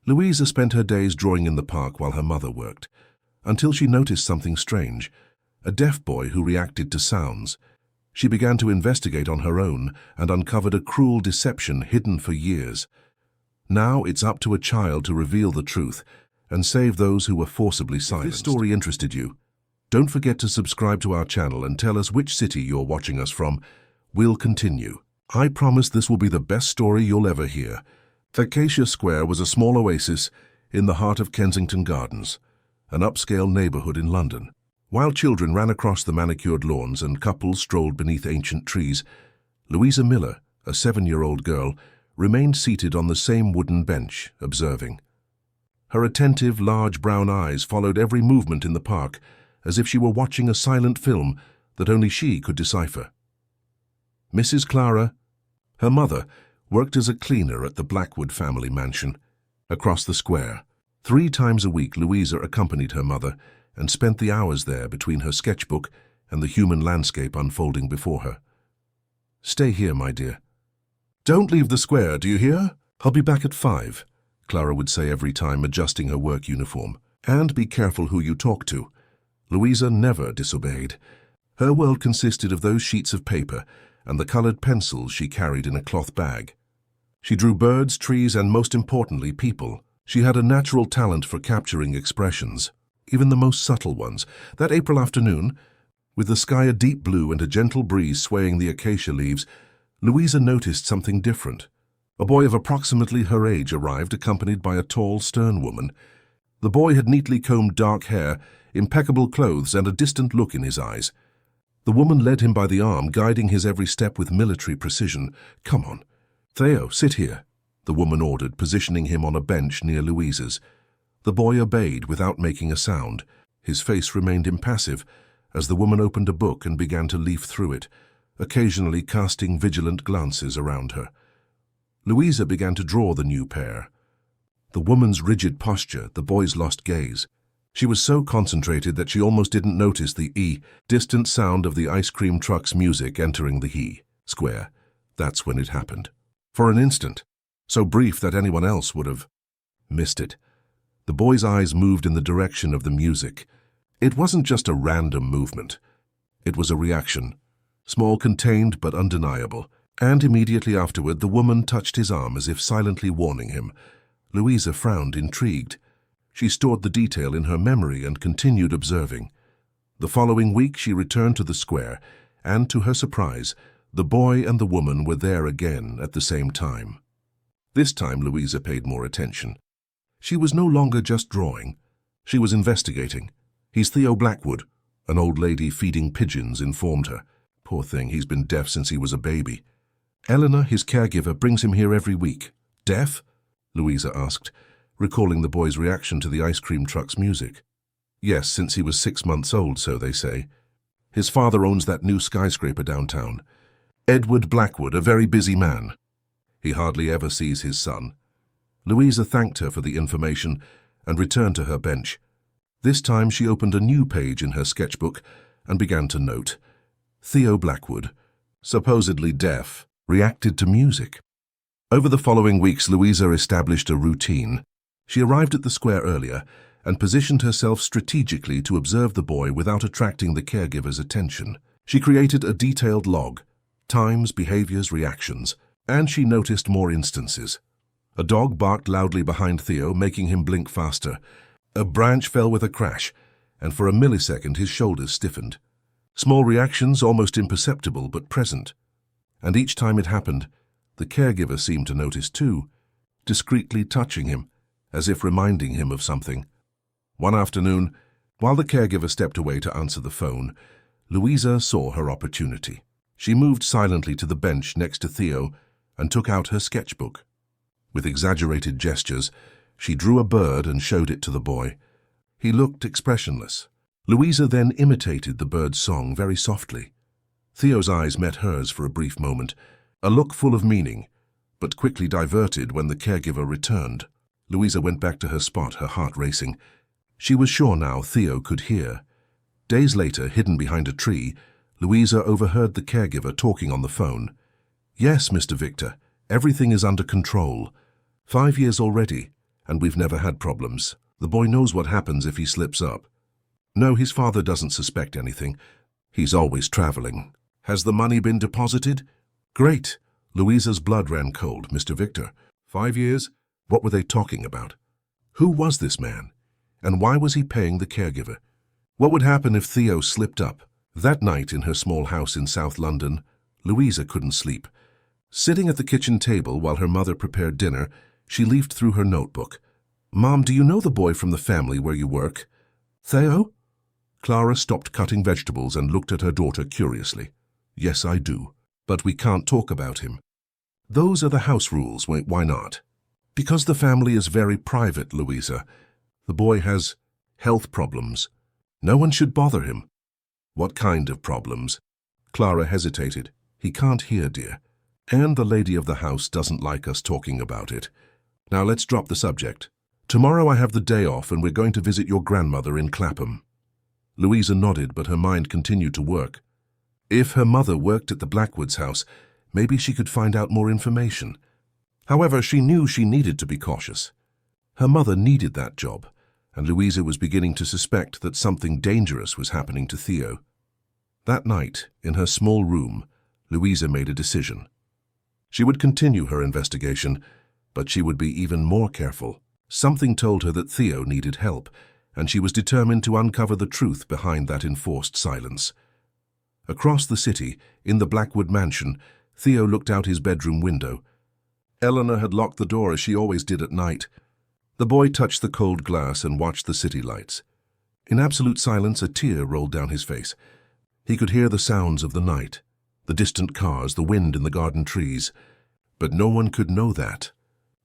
Louisa spent her days drawing in the park while her mother worked, until she noticed something strange, a deaf boy who reacted to sounds. She began to investigate on her own and uncovered a cruel deception hidden for years. Now it's up to a child to reveal the truth and save those who were forcibly silenced. If this story interested you, don't forget to subscribe to our channel and tell us which city you're watching us from. We'll continue. I promise this will be the best story you'll ever hear. Acacia Square was a small oasis in the heart of Kensington Gardens, an upscale neighborhood in London. While children ran across the manicured lawns and couples strolled beneath ancient trees, Louisa Miller, a 7-year-old girl, remained seated on the same wooden bench, observing. Her attentive, large brown eyes followed every movement in the park, as if she were watching a silent film that only she could decipher. Mrs. Clara, her mother, worked as a cleaner at the Blackwood family mansion, across the square. 3 times a week Louisa accompanied her mother and spent the hours there between her sketchbook and the human landscape unfolding before her. "Stay here, my dear. Don't leave the square, do you hear? I'll be back at 5, Clara would say every time, adjusting her work uniform. "And be careful who you talk to." Louisa never disobeyed. Her world consisted of those sheets of paper and the colored pencils she carried in a cloth bag. She drew birds, trees, and most importantly, people. She had a natural talent for capturing expressions, even the most subtle ones. That April afternoon, with the sky a deep blue and a gentle breeze swaying the acacia leaves, Louisa noticed something different. A boy of approximately her age arrived, accompanied by a tall, stern woman. The boy had neatly combed dark hair, impeccable clothes, and a distant look in his eyes. The woman led him by the arm, guiding his every step with military precision. "Come on. Theo, sit here," the woman ordered, positioning him on a bench near Louisa's. The boy obeyed without making a sound. His face remained impassive as the woman opened a book and began to leaf through it, occasionally casting vigilant glances around her. Louisa began to draw the new pair. The woman's rigid posture, the boy's lost gaze. She was so concentrated that she almost didn't notice the distant sound of the ice cream truck's music entering the square. That's when it happened. For an instant, so brief that anyone else would have missed it. The boy's eyes moved in the direction of the music. It wasn't just a random movement. It was a reaction, small, contained, but undeniable. And immediately afterward, the woman touched his arm as if silently warning him. Louisa frowned, intrigued. She stored the detail in her memory and continued observing. The following week she returned to the square, and to her surprise, the boy and the woman were there again at the same time. This time Louisa paid more attention. She was no longer just drawing. She was investigating. "He's Theo Blackwood," an old lady feeding pigeons informed her. "Poor thing, he's been deaf since he was a baby. Eleanor, his caregiver, brings him here every week." "Deaf?" Louisa asked, recalling the boy's reaction to the ice cream truck's music. "Yes, since he was 6 months old, so they say. His father owns that new skyscraper downtown. Edward Blackwood, a very busy man. He hardly ever sees his son." Louisa thanked her for the information and returned to her bench. This time she opened a new page in her sketchbook and began to note. Theo Blackwood, supposedly deaf, reacted to music. Over the following weeks, Louisa established a routine. She arrived at the square earlier and positioned herself strategically to observe the boy without attracting the caregiver's attention. She created a detailed log, times, behaviors, reactions, and she noticed more instances. A dog barked loudly behind Theo, making him blink faster. A branch fell with a crash, and for a millisecond his shoulders stiffened. Small reactions, almost imperceptible but present. And each time it happened, the caregiver seemed to notice too, discreetly touching him, as if reminding him of something. One afternoon, while the caregiver stepped away to answer the phone, Louisa saw her opportunity. She moved silently to the bench next to Theo and took out her sketchbook. With exaggerated gestures, she drew a bird and showed it to the boy. He looked expressionless. Louisa then imitated the bird's song very softly. Theo's eyes met hers for a brief moment, a look full of meaning, but quickly diverted when the caregiver returned. Louisa went back to her spot, her heart racing. She was sure now Theo could hear. Days later, hidden behind a tree, Louisa overheard the caregiver talking on the phone. "Yes, Mr. Victor, everything is under control. 5 years already, and we've never had problems. The boy knows what happens if he slips up. No, his father doesn't suspect anything. He's always traveling. Has the money been deposited? Great. Louisa's blood ran cold. Mr. Victor, 5 years? What were they talking about? Who was this man? And why was he paying the caregiver? What would happen if Theo slipped up? That night in her small house in South London, Louisa couldn't sleep. Sitting at the kitchen table while her mother prepared dinner, she leafed through her notebook. Mom, do you know the boy from the family where you work? Theo? Clara stopped cutting vegetables and looked at her daughter curiously. Yes, I do. But we can't talk about him. Those are the house rules. Why not? Because the family is very private, Louisa. The boy has health problems. No one should bother him. What kind of problems? Clara hesitated. He can't hear, dear. And the lady of the house doesn't like us talking about it. Now let's drop the subject. Tomorrow I have the day off and we're going to visit your grandmother in Clapham. Louisa nodded, but her mind continued to work. If her mother worked at the Blackwoods house, maybe she could find out more information. However, she knew she needed to be cautious. Her mother needed that job, and Louisa was beginning to suspect that something dangerous was happening to Theo. That night, in her small room, Louisa made a decision. She would continue her investigation, but she would be even more careful. Something told her that Theo needed help, and she was determined to uncover the truth behind that enforced silence. Across the city, in the Blackwood mansion, Theo looked out his bedroom window. Eleanor had locked the door as she always did at night. The boy touched the cold glass and watched the city lights. In absolute silence, a tear rolled down his face. He could hear the sounds of the night, the distant cars, the wind in the garden trees. But no one could know that.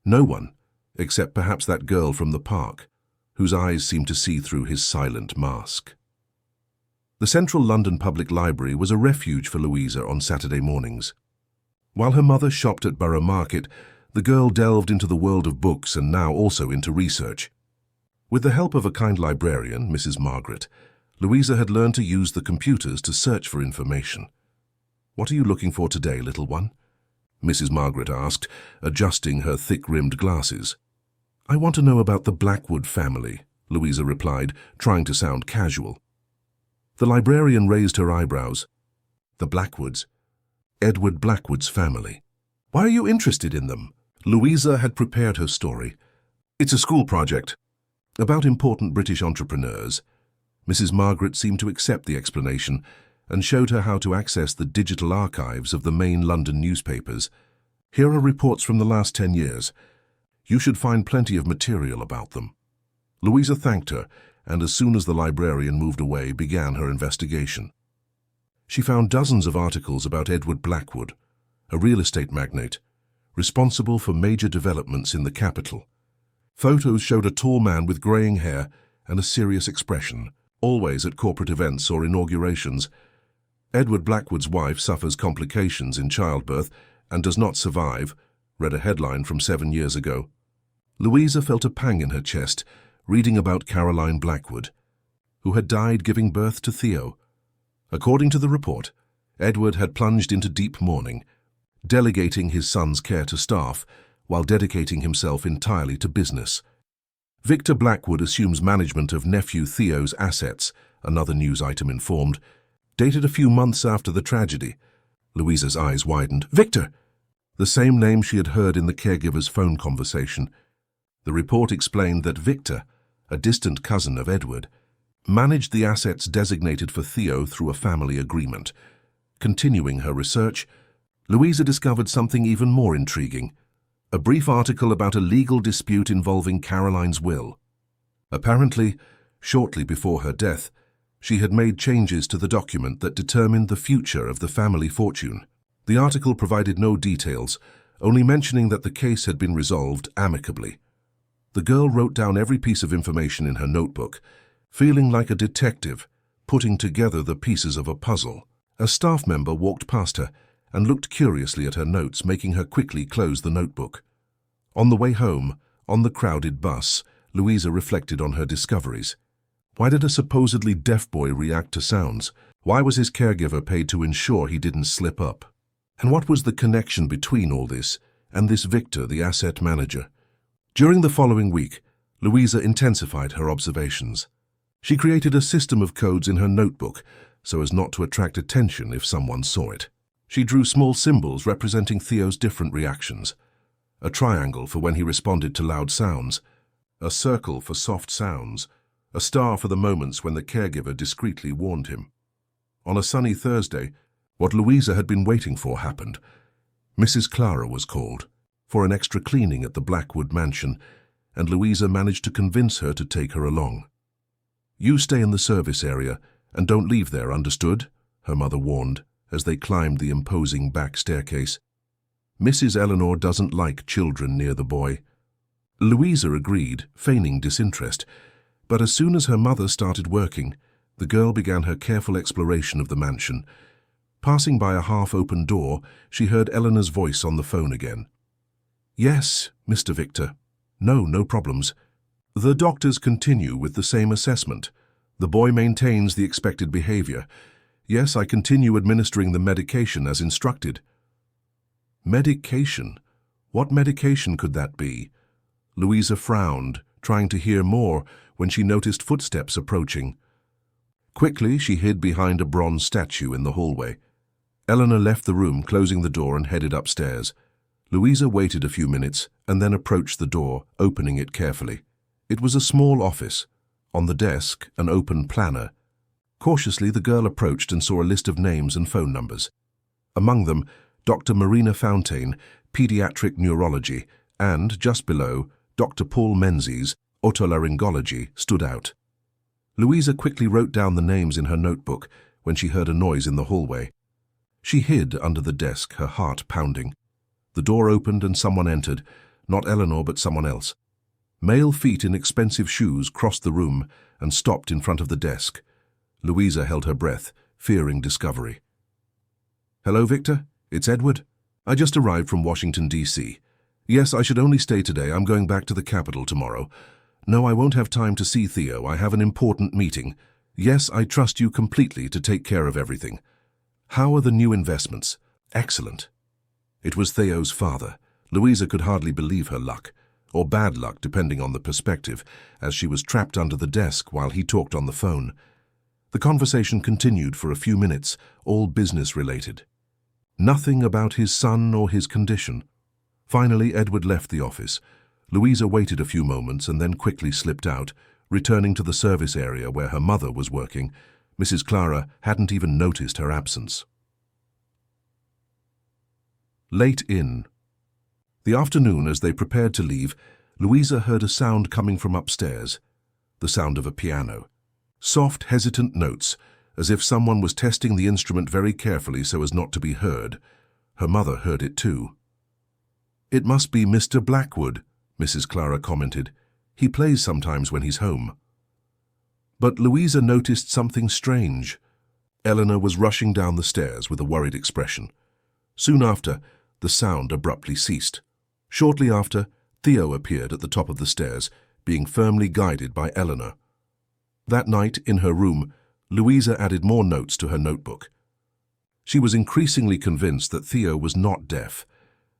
No one, except perhaps that girl from the park, whose eyes seemed to see through his silent mask. The Central London Public Library was a refuge for Louisa on Saturday mornings. While her mother shopped at Borough Market, the girl delved into the world of books and now also into research. With the help of a kind librarian, Mrs. Margaret, Louisa had learned to use the computers to search for information. "What are you looking for today, little one?" Mrs. Margaret asked, adjusting her thick-rimmed glasses. "I want to know about the Blackwood family," Louisa replied, trying to sound casual. The librarian raised her eyebrows. "The Blackwoods? Edward Blackwood's family. Why are you interested in them?" Louisa had prepared her story. "It's a school project about important British entrepreneurs." Mrs. Margaret seemed to accept the explanation and showed her how to access the digital archives of the main London newspapers. "Here are reports from the last 10 years. You should find plenty of material about them." Louisa thanked her, and as soon as the librarian moved away, began her investigation. She found dozens of articles about Edward Blackwood, a real estate magnate, responsible for major developments in the capital. Photos showed a tall man with greying hair and a serious expression, always at corporate events or inaugurations. "Edward Blackwood's wife suffers complications in childbirth and does not survive," read a headline from 7 years ago. Louisa felt a pang in her chest, reading about Caroline Blackwood, who had died giving birth to Theo. According to the report, Edward had plunged into deep mourning, delegating his son's care to staff while dedicating himself entirely to business. "Victor Blackwood assumes management of nephew Theo's assets," another news item informed, dated a few months after the tragedy. Louisa's eyes widened. "Victor!" The same name she had heard in the caregiver's phone conversation. The report explained that Victor, a distant cousin of Edward, managed the assets designated for Theo through a family agreement. Continuing her research, Louisa discovered something even more intriguing: a brief article about a legal dispute involving Caroline's will. Apparently, shortly before her death, she had made changes to the document that determined the future of the family fortune. The article provided no details, only mentioning that the case had been resolved amicably. The girl wrote down every piece of information in her notebook, feeling like a detective putting together the pieces of a puzzle. A staff member walked past her and looked curiously at her notes, making her quickly close the notebook. On the way home, on the crowded bus, Louisa reflected on her discoveries. Why did a supposedly deaf boy react to sounds? Why was his caregiver paid to ensure he didn't slip up? And what was the connection between all this and this Victor, the asset manager? During the following week, Louisa intensified her observations. She created a system of codes in her notebook so as not to attract attention if someone saw it. She drew small symbols representing Theo's different reactions. A triangle for when he responded to loud sounds, a circle for soft sounds, a star for the moments when the caregiver discreetly warned him. On a sunny Thursday, what Louisa had been waiting for happened. Mrs. Clara was called for an extra cleaning at the Blackwood mansion, and Louisa managed to convince her to take her along. "You stay in the service area and don't leave there, understood?" her mother warned as they climbed the imposing back staircase. "Mrs. Eleanor doesn't like children near the boy." Louisa agreed, feigning disinterest, but as soon as her mother started working, the girl began her careful exploration of the mansion. Passing by a half-open door, she heard Eleanor's voice on the phone again. "Yes, Mr. Victor. No problems. The doctors continue with the same assessment. The boy maintains the expected behavior. Yes, I continue administering the medication as instructed." Medication? What medication could that be? Louisa frowned, trying to hear more when she noticed footsteps approaching. Quickly, she hid behind a bronze statue in the hallway. Eleanor left the room, closing the door, and headed upstairs. Louisa waited a few minutes and then approached the door, opening it carefully. It was a small office. On the desk, an open planner. Cautiously, the girl approached and saw a list of names and phone numbers. Among them, Dr. Marina Fountain, Pediatric Neurology, and, just below, Dr. Paul Menzies, Otolaryngology, stood out. Louisa quickly wrote down the names in her notebook when she heard a noise in the hallway. She hid under the desk, her heart pounding. The door opened and someone entered, not Eleanor but someone else. Male feet in expensive shoes crossed the room and stopped in front of the desk. Louisa held her breath, fearing discovery. "Hello, Victor. It's Edward. I just arrived from Washington, D.C. Yes, I should only stay today. I'm going back to the capital tomorrow. No, I won't have time to see Theo. I have an important meeting. Yes, I trust you completely to take care of everything. How are the new investments?" "Excellent." It was Theo's father. Louisa could hardly believe her luck, or bad luck depending on the perspective, as she was trapped under the desk while he talked on the phone. The conversation continued for a few minutes, all business-related. Nothing about his son or his condition. Finally, Edward left the office. Louisa waited a few moments and then quickly slipped out, returning to the service area where her mother was working. Mrs. Clara hadn't even noticed her absence. Late in. The afternoon, as they prepared to leave, Louisa heard a sound coming from upstairs, the sound of a piano. Soft, hesitant notes, as if someone was testing the instrument very carefully so as not to be heard. Her mother heard it too. "It must be Mr. Blackwood," Mrs. Clara commented. "He plays sometimes when he's home." But Louisa noticed something strange. Eleanor was rushing down the stairs with a worried expression. Soon after, the sound abruptly ceased. Shortly after, Theo appeared at the top of the stairs, being firmly guided by Eleanor. That night, in her room, Louisa added more notes to her notebook. She was increasingly convinced that Theo was not deaf.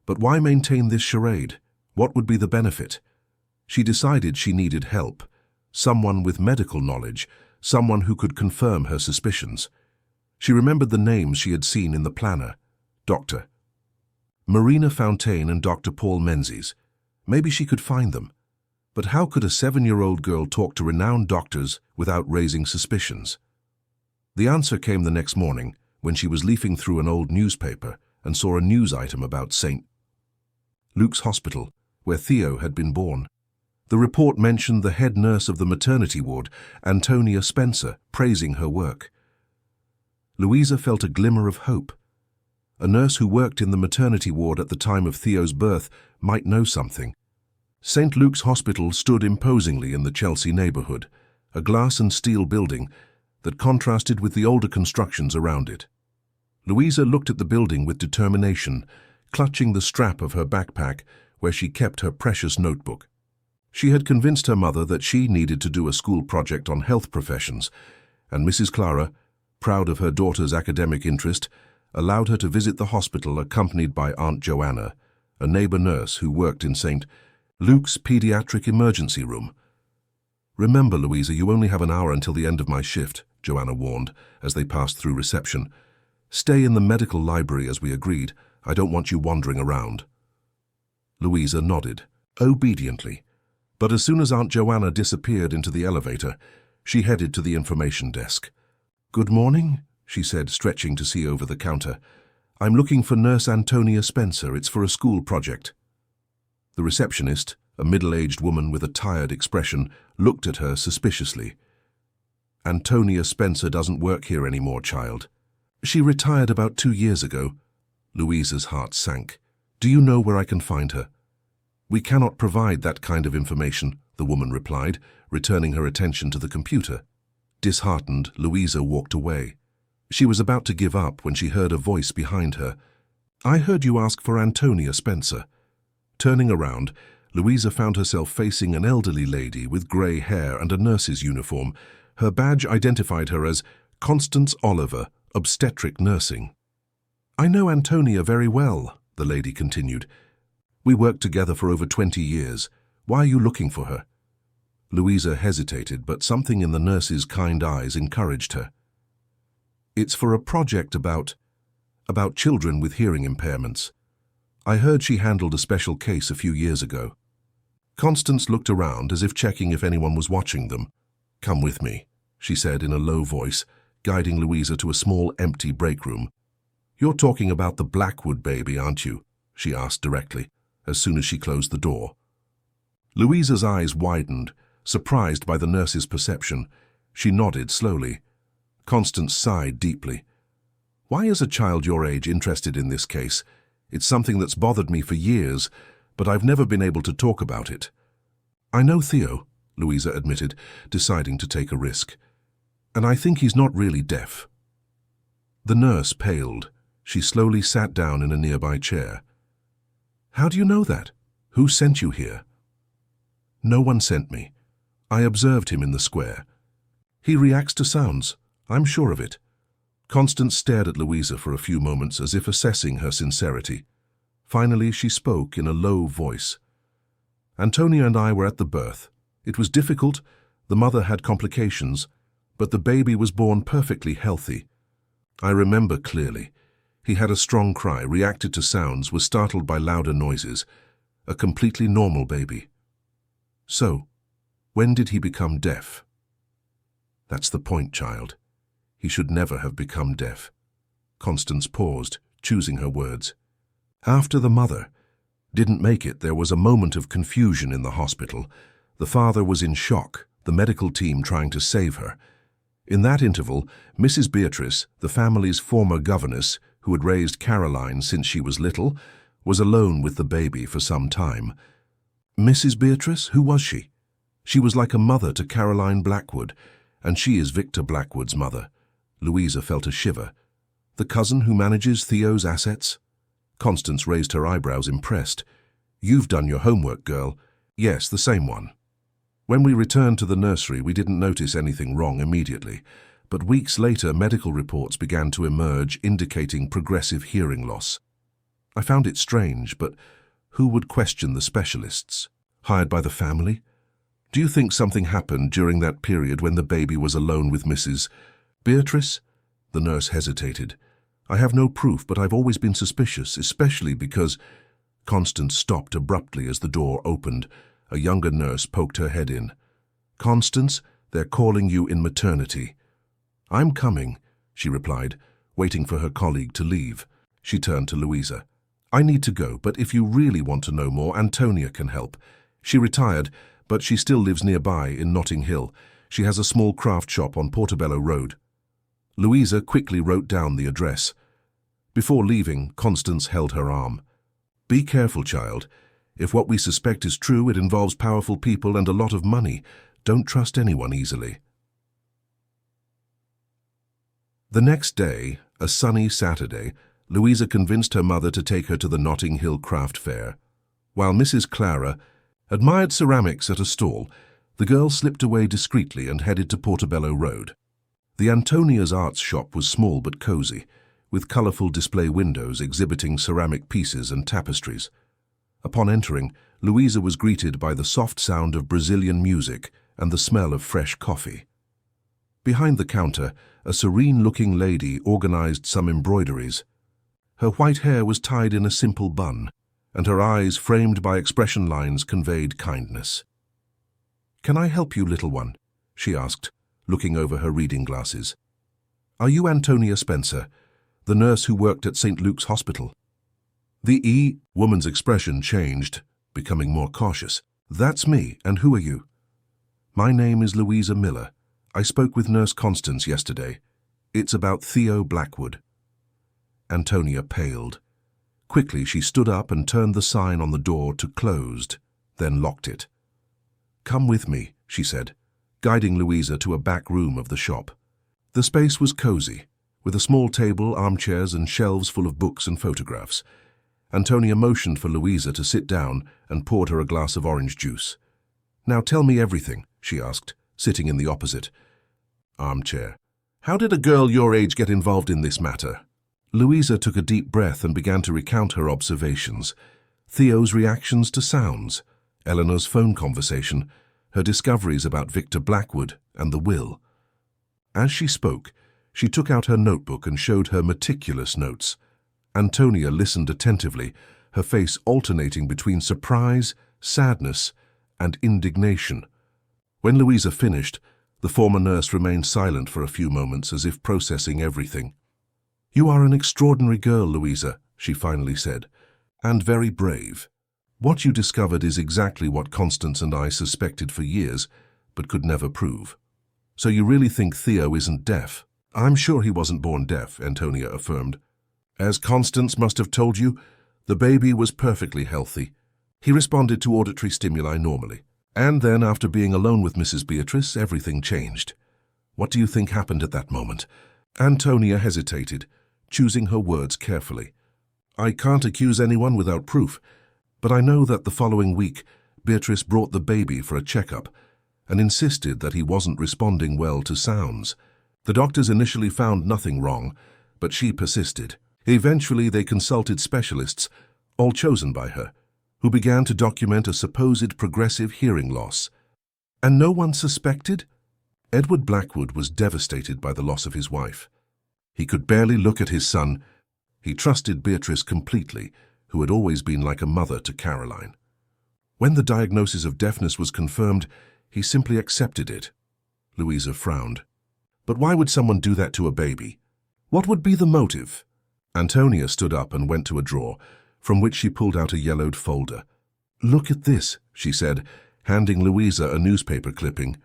But why maintain this charade? What would be the benefit? She decided she needed help. Someone with medical knowledge, someone who could confirm her suspicions. She remembered the names she had seen in the planner. Dr. Marina Fountain and Dr. Paul Menzies. Maybe she could find them. But how could a 7-year-old girl talk to renowned doctors without raising suspicions? The answer came the next morning when she was leafing through an old newspaper and saw a news item about St. Luke's Hospital, where Theo had been born. The report mentioned the head nurse of the maternity ward, Antonia Spencer, praising her work. Louisa felt a glimmer of hope. A nurse who worked in the maternity ward at the time of Theo's birth might know something. St. Luke's Hospital stood imposingly in the Chelsea neighborhood, a glass and steel building that contrasted with the older constructions around it. Louisa looked at the building with determination, clutching the strap of her backpack where she kept her precious notebook. She had convinced her mother that she needed to do a school project on health professions, and Mrs. Clara, proud of her daughter's academic interest, allowed her to visit the hospital accompanied by Aunt Joanna, a neighbor nurse who worked in St. Luke's pediatric emergency room. Remember, Louisa, you only have an hour until the end of my shift, Joanna warned as they passed through reception. Stay in the medical library as we agreed. I don't want you wandering around. Louisa nodded, obediently. But as soon as Aunt Joanna disappeared into the elevator, she headed to the information desk. "Good morning," she said, stretching to see over the counter. "I'm looking for Nurse Antonia Spencer. It's for a school project." The receptionist, a middle-aged woman with a tired expression, looked at her suspiciously. "Antonia Spencer doesn't work here anymore, child. She retired about 2 years ago." Louisa's heart sank. "Do you know where I can find her?" "We cannot provide that kind of information," the woman replied, returning her attention to the computer. Disheartened, Louisa walked away. She was about to give up when she heard a voice behind her. "I heard you ask for Antonia Spencer." Turning around, Louisa found herself facing an elderly lady with grey hair and a nurse's uniform. Her badge identified her as Constance Oliver, Obstetric Nursing. "I know Antonia very well," the lady continued. "We worked together for over 20 years. Why are you looking for her?" Louisa hesitated, but something in the nurse's kind eyes encouraged her. "It's for a project about children with hearing impairments. I heard she handled a special case a few years ago." Constance looked around as if checking if anyone was watching them. "Come with me," she said in a low voice, guiding Louisa to a small empty break room. "You're talking about the Blackwood baby, aren't you?" she asked directly, as soon as she closed the door. Louisa's eyes widened, surprised by the nurse's perception. She nodded slowly. Constance sighed deeply. "Why is a child your age interested in this case? It's something that's bothered me for years, but I've never been able to talk about it." "I know Theo," Louisa admitted, deciding to take a risk. "And I think he's not really deaf." The nurse paled. She slowly sat down in a nearby chair. "How do you know that? Who sent you here?" "No one sent me. I observed him in the square. He reacts to sounds. I'm sure of it." Constance stared at Louisa for a few moments as if assessing her sincerity. Finally, she spoke in a low voice. "Antonia and I were at the birth. It was difficult. The mother had complications, but the baby was born perfectly healthy. I remember clearly. He had a strong cry, reacted to sounds, was startled by louder noises. A completely normal baby." "So, when did he become deaf?" "That's the point, child. He should never have become deaf." Constance paused, choosing her words. "After the mother didn't make it, there was a moment of confusion in the hospital. The father was in shock, the medical team trying to save her. In that interval, Mrs. Beatrice, the family's former governess, who had raised Caroline since she was little, was alone with the baby for some time." "Mrs. Beatrice? Who was she?" "She was like a mother to Caroline Blackwood, and she is Victor Blackwood's mother." Louisa felt a shiver. "The cousin who manages Theo's assets?" Constance raised her eyebrows, impressed. "You've done your homework, girl." "Yes, the same one." "When we returned to the nursery, we didn't notice anything wrong immediately, but weeks later medical reports began to emerge indicating progressive hearing loss. I found it strange, but who would question the specialists? Hired by the family? Do you think something happened during that period when the baby was alone with Mrs. Beatrice?" The nurse hesitated. "I have no proof, but I've always been suspicious, especially because—" Constance stopped abruptly as the door opened. A younger nurse poked her head in. "Constance, they're calling you in maternity." "I'm coming," she replied, waiting for her colleague to leave. She turned to Louisa. "I need to go, but if you really want to know more, Antonia can help. She retired, but she still lives nearby in Notting Hill. She has a small craft shop on Portobello Road." Louisa quickly wrote down the address. Before leaving, Constance held her arm. "Be careful, child. If what we suspect is true, it involves powerful people and a lot of money. Don't trust anyone easily." The next day, a sunny Saturday, Louisa convinced her mother to take her to the Notting Hill Craft Fair. While Mrs. Clara admired ceramics at a stall, the girl slipped away discreetly and headed to Portobello Road. The Antonia's Arts shop was small but cozy, with colourful display windows exhibiting ceramic pieces and tapestries. Upon entering, Louisa was greeted by the soft sound of Brazilian music and the smell of fresh coffee. Behind the counter, a serene-looking lady organized some embroideries. Her white hair was tied in a simple bun, and her eyes, framed by expression lines, conveyed kindness. "Can I help you, little one?" she asked, looking over her reading glasses. "Are you Antonia Spencer, the nurse who worked at St. Luke's Hospital?" The woman's expression changed, becoming more cautious. "That's me, and who are you?" "My name is Louisa Miller. I spoke with Nurse Constance yesterday. It's about Theo Blackwood." Antonia paled. Quickly she stood up and turned the sign on the door to closed, then locked it. "Come with me," she said, guiding Louisa to a back room of the shop. The space was cozy, with a small table, armchairs, and shelves full of books and photographs. Antonia motioned for Louisa to sit down and poured her a glass of orange juice. "Now tell me everything," she asked, sitting in the opposite armchair. "How did a girl your age get involved in this matter?" Louisa took a deep breath and began to recount her observations. Theo's reactions to sounds, Eleanor's phone conversation, her discoveries about Victor Blackwood and the will. As she spoke, she took out her notebook and showed her meticulous notes. Antonia listened attentively, her face alternating between surprise, sadness, and indignation. When Louisa finished, the former nurse remained silent for a few moments as if processing everything. "You are an extraordinary girl, Louisa," she finally said, "and very brave. What you discovered is exactly what Constance and I suspected for years, but could never prove. So you really think Theo isn't deaf?" "I'm sure he wasn't born deaf," Antonia affirmed. "As Constance must have told you, the baby was perfectly healthy. He responded to auditory stimuli normally. And then, after being alone with Mrs. Beatrice, everything changed. What do you think happened at that moment?" Antonia hesitated, choosing her words carefully. "I can't accuse anyone without proof, but I know that the following week, Beatrice brought the baby for a checkup and insisted that he wasn't responding well to sounds. The doctors initially found nothing wrong, but she persisted. Eventually, they consulted specialists, all chosen by her, who began to document a supposed progressive hearing loss. And no one suspected? Edward Blackwood was devastated by the loss of his wife. He could barely look at his son. He trusted Beatrice completely, who had always been like a mother to Caroline. When the diagnosis of deafness was confirmed, he simply accepted it. Louisa frowned. "But why would someone do that to a baby? What would be the motive?" Antonia stood up and went to a drawer, from which she pulled out a yellowed folder. "Look at this," she said, handing Louisa a newspaper clipping.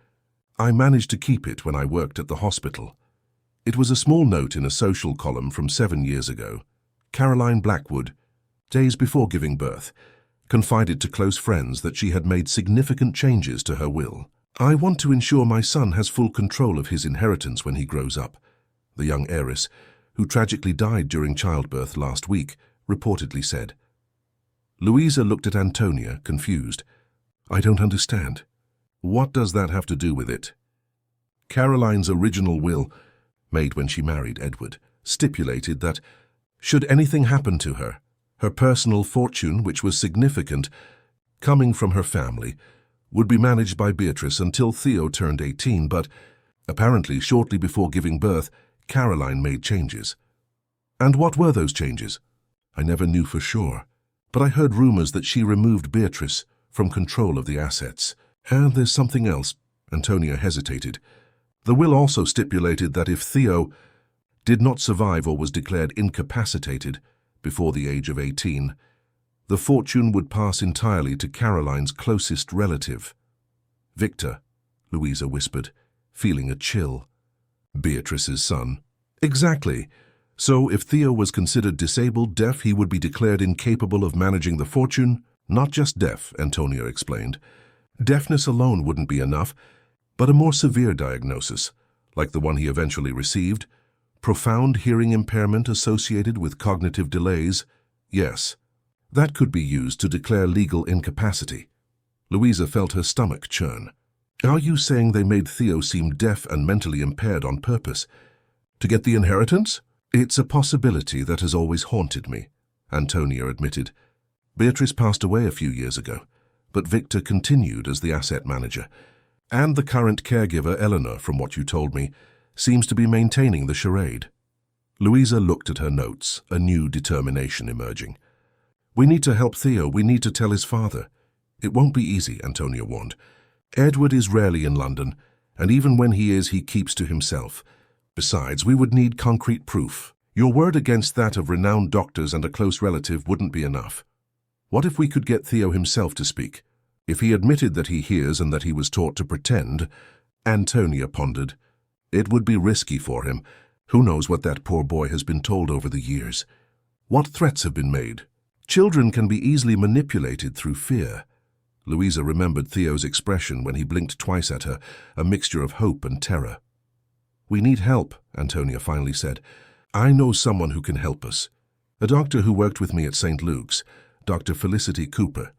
"I managed to keep it when I worked at the hospital. It was a small note in a social column from 7 years ago. Caroline Blackwood, days before giving birth, confided to close friends that she had made significant changes to her will. I want to ensure my son has full control of his inheritance when he grows up," the young heiress, who tragically died during childbirth last week, reportedly said. Louisa looked at Antonia, confused. "I don't understand. What does that have to do with it?" Caroline's original will, made when she married Edward, stipulated that, should anything happen to her, her personal fortune, which was significant, coming from her family, would be managed by Beatrice until Theo turned 18, but apparently shortly before giving birth, Caroline made changes. And what were those changes? I never knew for sure, but I heard rumors that she removed Beatrice from control of the assets. And there's something else. Antonia hesitated. The will also stipulated that if Theo did not survive or was declared incapacitated before the age of 18, the fortune would pass entirely to Caroline's closest relative. "Victor," Louisa whispered, feeling a chill. "Beatrice's son." "Exactly. So if Theo was considered disabled, deaf, he would be declared incapable of managing the fortune?" "Not just deaf," Antonia explained. "Deafness alone wouldn't be enough, but a more severe diagnosis, like the one he eventually received, profound hearing impairment associated with cognitive delays, yes, that could be used to declare legal incapacity." Louisa felt her stomach churn. "Are you saying they made Theo seem deaf and mentally impaired on purpose? To get the inheritance?" "It's a possibility that has always haunted me," Antonia admitted. Beatrice passed away a few years ago, but Victor continued as the asset manager. And the current caregiver, Eleanor, from what you told me, seems to be maintaining the charade. Louisa looked at her notes, a new determination emerging. We need to help Theo. We need to tell his father. It won't be easy, Antonia warned. Edward is rarely in London, and even when he is, he keeps to himself. Besides, we would need concrete proof. Your word against that of renowned doctors and a close relative wouldn't be enough. What if we could get Theo himself to speak? If he admitted that he hears and that he was taught to pretend, Antonia pondered. It would be risky for him. Who knows what that poor boy has been told over the years? What threats have been made? Children can be easily manipulated through fear. Louisa remembered Theo's expression when he blinked twice at her, a mixture of hope and terror. We need help, Antonia finally said. I know someone who can help us. A doctor who worked with me at St. Luke's, Dr. Felicity Cooper.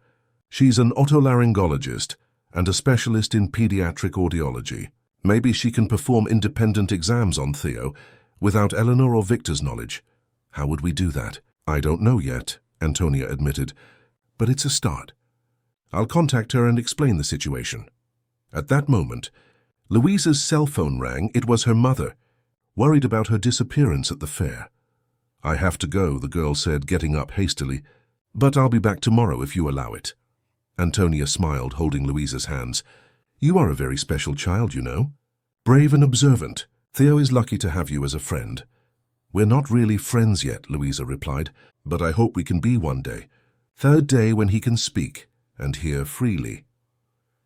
She's an otolaryngologist and a specialist in pediatric audiology. Maybe she can perform independent exams on Theo without Eleanor or Victor's knowledge. How would we do that? I don't know yet, Antonia admitted, but it's a start. I'll contact her and explain the situation. At that moment, Louisa's cell phone rang. It was her mother, worried about her disappearance at the fair. I have to go, the girl said, getting up hastily, but I'll be back tomorrow if you allow it. Antonia smiled, holding Louisa's hands. You are a very special child, you know. Brave and observant. Theo is lucky to have you as a friend. We're not really friends yet, Louisa replied, but I hope we can be one day. Third day when he can speak and hear freely.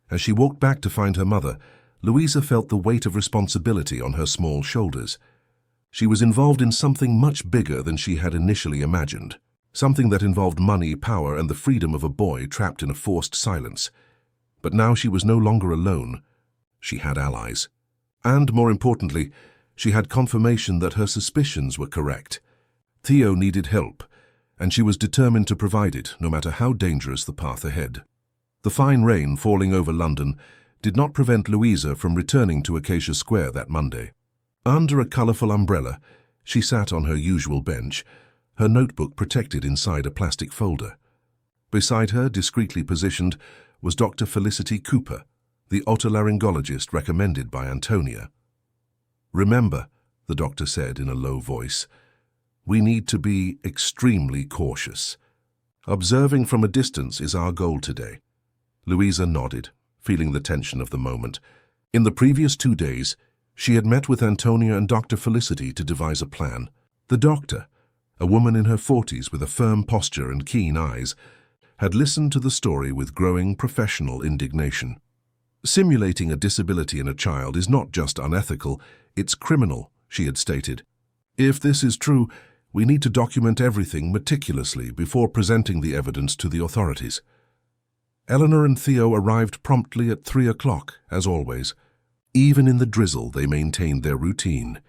As she walked back to find her mother, Louisa felt the weight of responsibility on her small shoulders. She was involved in something much bigger than she had initially imagined, something that involved money, power, and the freedom of a boy trapped in a forced silence. But now she was no longer alone. She had allies. And, more importantly, she had confirmation that her suspicions were correct. Theo needed help, and she was determined to provide it, no matter how dangerous the path ahead. The fine rain falling over London did not prevent Louisa from returning to Acacia Square that Monday. Under a colourful umbrella, she sat on her usual bench, her notebook protected inside a plastic folder. Beside her, discreetly positioned, was Dr. Felicity Cooper, the otolaryngologist recommended by Antonia. Remember, the doctor said in a low voice, we need to be extremely cautious. Observing from a distance is our goal today. Louisa nodded, feeling the tension of the moment. In the previous 2 days, she had met with Antonia and Dr. Felicity to devise a plan. The doctor, a woman in her 40s with a firm posture and keen eyes, had listened to the story with growing professional indignation. Simulating a disability in a child is not just unethical, it's criminal, she had stated. If this is true, we need to document everything meticulously before presenting the evidence to the authorities. Eleanor and Theo arrived promptly at 3 o'clock, as always. Even in the drizzle, they maintained their routine.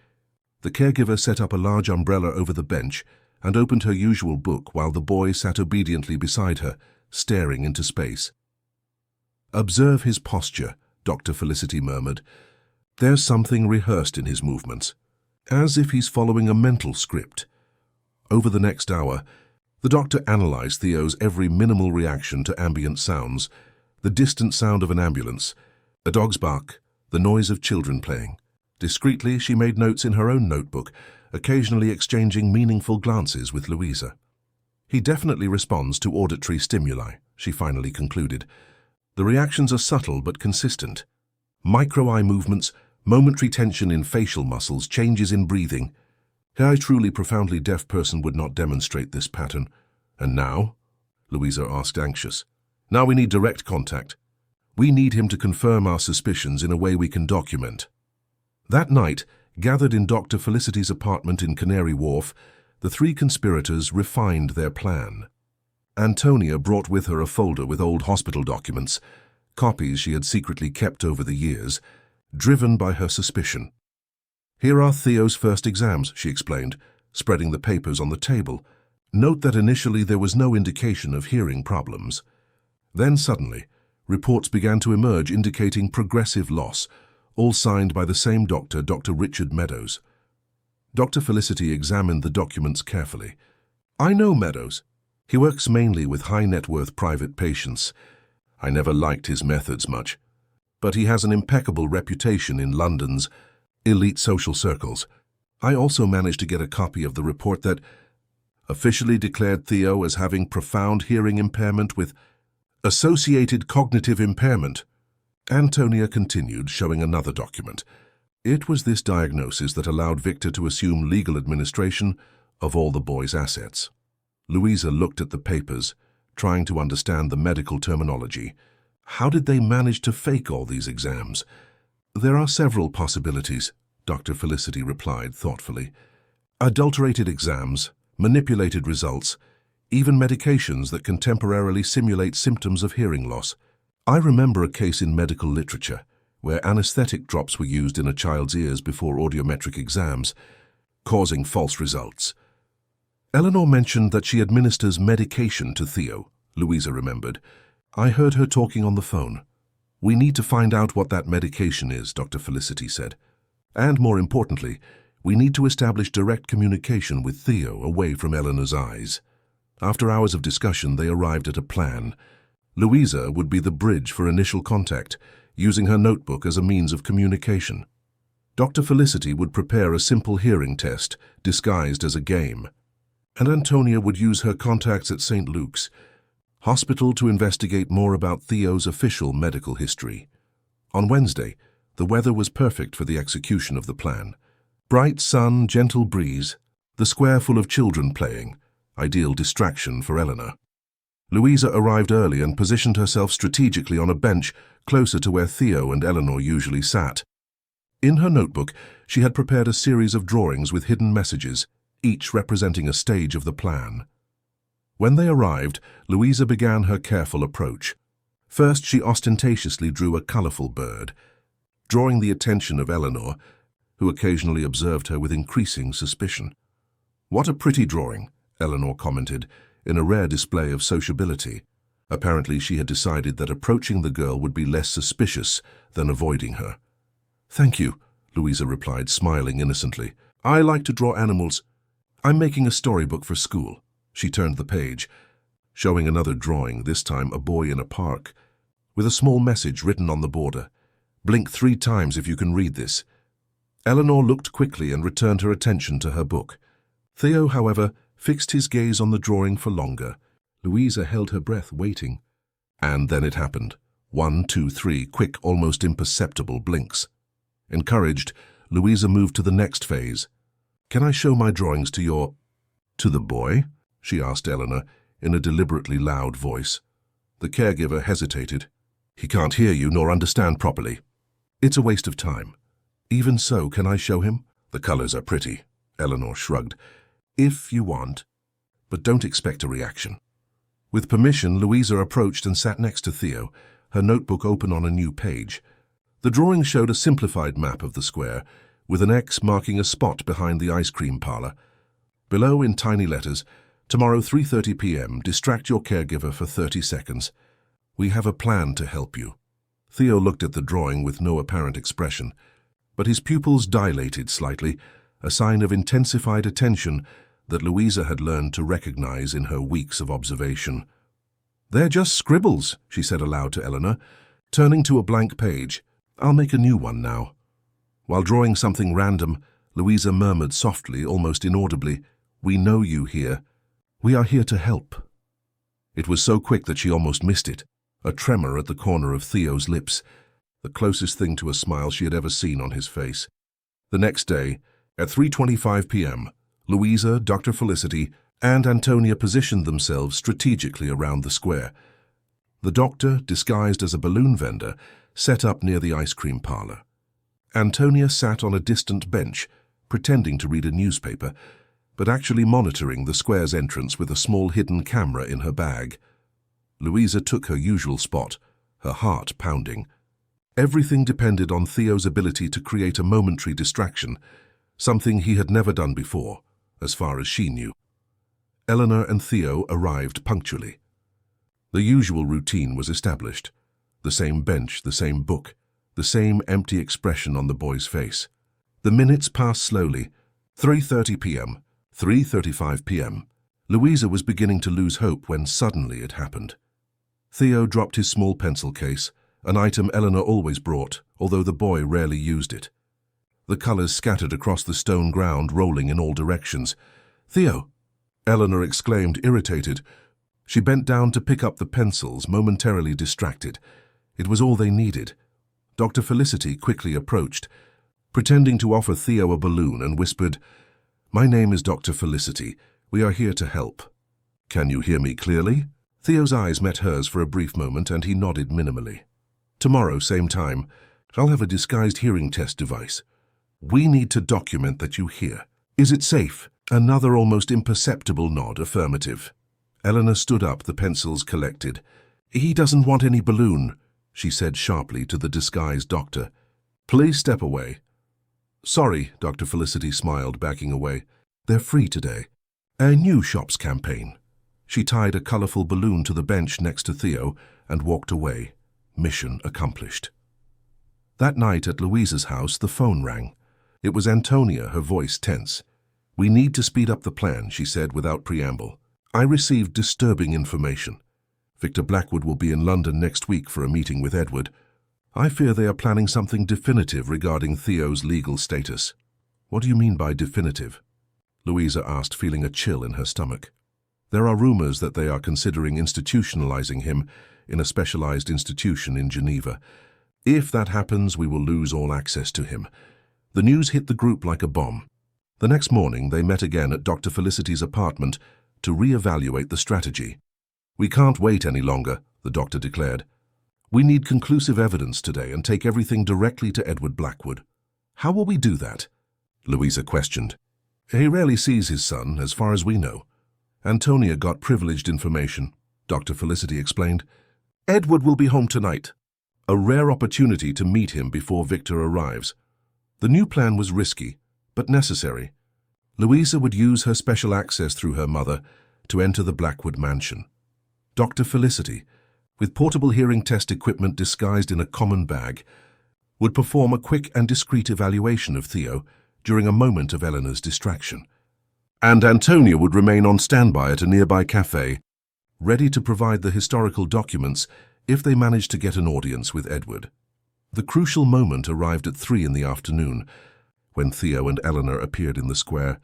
The caregiver set up a large umbrella over the bench and opened her usual book while the boy sat obediently beside her, staring into space. Observe his posture, Dr. Felicity murmured. There's something rehearsed in his movements, as if he's following a mental script. Over the next hour, the doctor analyzed Theo's every minimal reaction to ambient sounds, the distant sound of an ambulance, a dog's bark, the noise of children playing. Discreetly, she made notes in her own notebook, occasionally exchanging meaningful glances with Louisa. He definitely responds to auditory stimuli, she finally concluded. The reactions are subtle but consistent. Micro-eye movements, momentary tension in facial muscles, changes in breathing. A truly profoundly deaf person would not demonstrate this pattern. And now? Louisa asked, anxious. Now we need direct contact. We need him to confirm our suspicions in a way we can document. That night, gathered in Dr. Felicity's apartment in Canary Wharf, the 3 conspirators refined their plan. Antonia brought with her a folder with old hospital documents, copies she had secretly kept over the years, driven by her suspicion. Here are Theo's first exams, she explained, spreading the papers on the table. Note that initially there was no indication of hearing problems. Then suddenly, reports began to emerge indicating progressive loss, all signed by the same doctor, Dr. Richard Meadows. Dr. Felicity examined the documents carefully. I know Meadows. He works mainly with high-net-worth private patients. I never liked his methods much, but he has an impeccable reputation in London's elite social circles. I also managed to get a copy of the report that officially declared Theo as having profound hearing impairment with associated cognitive impairment. Antonia continued, showing another document. It was this diagnosis that allowed Victor to assume legal administration of all the boy's assets. Louisa looked at the papers, trying to understand the medical terminology. How did they manage to fake all these exams? There are several possibilities, Dr. Felicity replied thoughtfully. Adulterated exams, manipulated results, even medications that can temporarily simulate symptoms of hearing loss. I remember a case in medical literature where anesthetic drops were used in a child's ears before audiometric exams, causing false results. Eleanor mentioned that she administers medication to Theo, Louisa remembered. I heard her talking on the phone. We need to find out what that medication is, Dr. Felicity said. And more importantly, we need to establish direct communication with Theo away from Eleanor's eyes. After hours of discussion, they arrived at a plan. Louisa would be the bridge for initial contact, using her notebook as a means of communication. Dr. Felicity would prepare a simple hearing test, disguised as a game. And Antonia would use her contacts at St. Luke's Hospital to investigate more about Theo's official medical history. On Wednesday, the weather was perfect for the execution of the plan. Bright sun, gentle breeze, the square full of children playing, ideal distraction for Eleanor. Louisa arrived early and positioned herself strategically on a bench closer to where Theo and Eleanor usually sat. In her notebook, she had prepared a series of drawings with hidden messages, each representing a stage of the plan. When they arrived, Louisa began her careful approach. First, she ostentatiously drew a colorful bird, drawing the attention of Eleanor, who occasionally observed her with increasing suspicion. "What a pretty drawing," Eleanor commented, in a rare display of sociability. Apparently, she had decided that approaching the girl would be less suspicious than avoiding her. "Thank you," Louisa replied, smiling innocently. "I like to draw animals. I'm making a storybook for school." She turned the page, showing another drawing, this time a boy in a park, with a small message written on the border. "Blink 3 times if you can read this." Eleanor looked quickly and returned her attention to her book. Theo, however, fixed his gaze on the drawing for longer. Louisa held her breath, waiting. And then it happened. 1, 2, 3, quick, almost imperceptible blinks. Encouraged, Louisa moved to the next phase. "Can I show my drawings to the boy?" she asked Eleanor, in a deliberately loud voice. The caregiver hesitated. "He can't hear you nor understand properly." "It's a waste of time." "Even so, can I show him?" "The colors are pretty," Eleanor shrugged. "If you want, but don't expect a reaction." With permission, Louisa approached and sat next to Theo, her notebook open on a new page. The drawing showed a simplified map of the square, with an X marking a spot behind the ice cream parlor. Below, in tiny letters, "Tomorrow 3:30 p.m., distract your caregiver for 30 seconds. We have a plan to help you." Theo looked at the drawing with no apparent expression, but his pupils dilated slightly, a sign of intensified attention that Louisa had learned to recognize in her weeks of observation. "They're just scribbles," she said aloud to Eleanor, turning to a blank page. "I'll make a new one now." While drawing something random, Louisa murmured softly, almost inaudibly, "We know you here. We are here to help." It was so quick that she almost missed it, a tremor at the corner of Theo's lips, the closest thing to a smile she had ever seen on his face. The next day, at 3:25 p.m., Louisa, Dr. Felicity, and Antonia positioned themselves strategically around the square. The doctor, disguised as a balloon vendor, set up near the ice cream parlor. Antonia sat on a distant bench, pretending to read a newspaper, but actually monitoring the square's entrance with a small hidden camera in her bag. Louisa took her usual spot, her heart pounding. Everything depended on Theo's ability to create a momentary distraction, something he had never done before, as far as she knew. Eleanor and Theo arrived punctually. The usual routine was established. The same bench, the same book, the same empty expression on the boy's face. The minutes passed slowly. 3:30 p.m., 3:35 p.m. Louisa was beginning to lose hope when suddenly it happened. Theo dropped his small pencil case, an item Eleanor always brought, although the boy rarely used it. The colors scattered across the stone ground, rolling in all directions. "Theo!" Eleanor exclaimed, irritated. She bent down to pick up the pencils, momentarily distracted. It was all they needed. Dr. Felicity quickly approached, pretending to offer Theo a balloon, and whispered, "My name is Dr. Felicity. We are here to help." "Can you hear me clearly?" Theo's eyes met hers for a brief moment, and he nodded minimally. "Tomorrow, same time, I'll have a disguised hearing test device. We need to document that you hear. Is it safe?" Another almost imperceptible nod, affirmative. Eleanor stood up, the pencils collected. "He doesn't want any balloon," she said sharply to the disguised doctor. "Please step away." "Sorry," Dr. Felicity smiled, backing away. "They're free today. A new shops campaign." She tied a colorful balloon to the bench next to Theo and walked away. Mission accomplished. That night at Louisa's house, the phone rang. It was Antonia, her voice tense. "We need to speed up the plan," she said without preamble. "I received disturbing information. Victor Blackwood will be in London next week for a meeting with Edward. I fear they are planning something definitive regarding Theo's legal status." "What do you mean by definitive?" Louisa asked, feeling a chill in her stomach. "There are rumors that they are considering institutionalizing him in a specialized institution in Geneva. If that happens, we will lose all access to him." The news hit the group like a bomb. The next morning, they met again at Dr. Felicity's apartment to re-evaluate the strategy. "We can't wait any longer," the doctor declared. "We need conclusive evidence today and take everything directly to Edward Blackwood." "How will we do that?" Louisa questioned. "He rarely sees his son, as far as we know. Antonia got privileged information," Dr. Felicity explained. "Edward will be home tonight. A rare opportunity to meet him before Victor arrives." The new plan was risky, but necessary. Louisa would use her special access through her mother to enter the Blackwood mansion. Dr. Felicity, with portable hearing test equipment disguised in a common bag, would perform a quick and discreet evaluation of Theo during a moment of Eleanor's distraction. And Antonia would remain on standby at a nearby cafe, ready to provide the historical documents if they managed to get an audience with Edward. The crucial moment arrived at 3 in the afternoon, when Theo and Eleanor appeared in the square.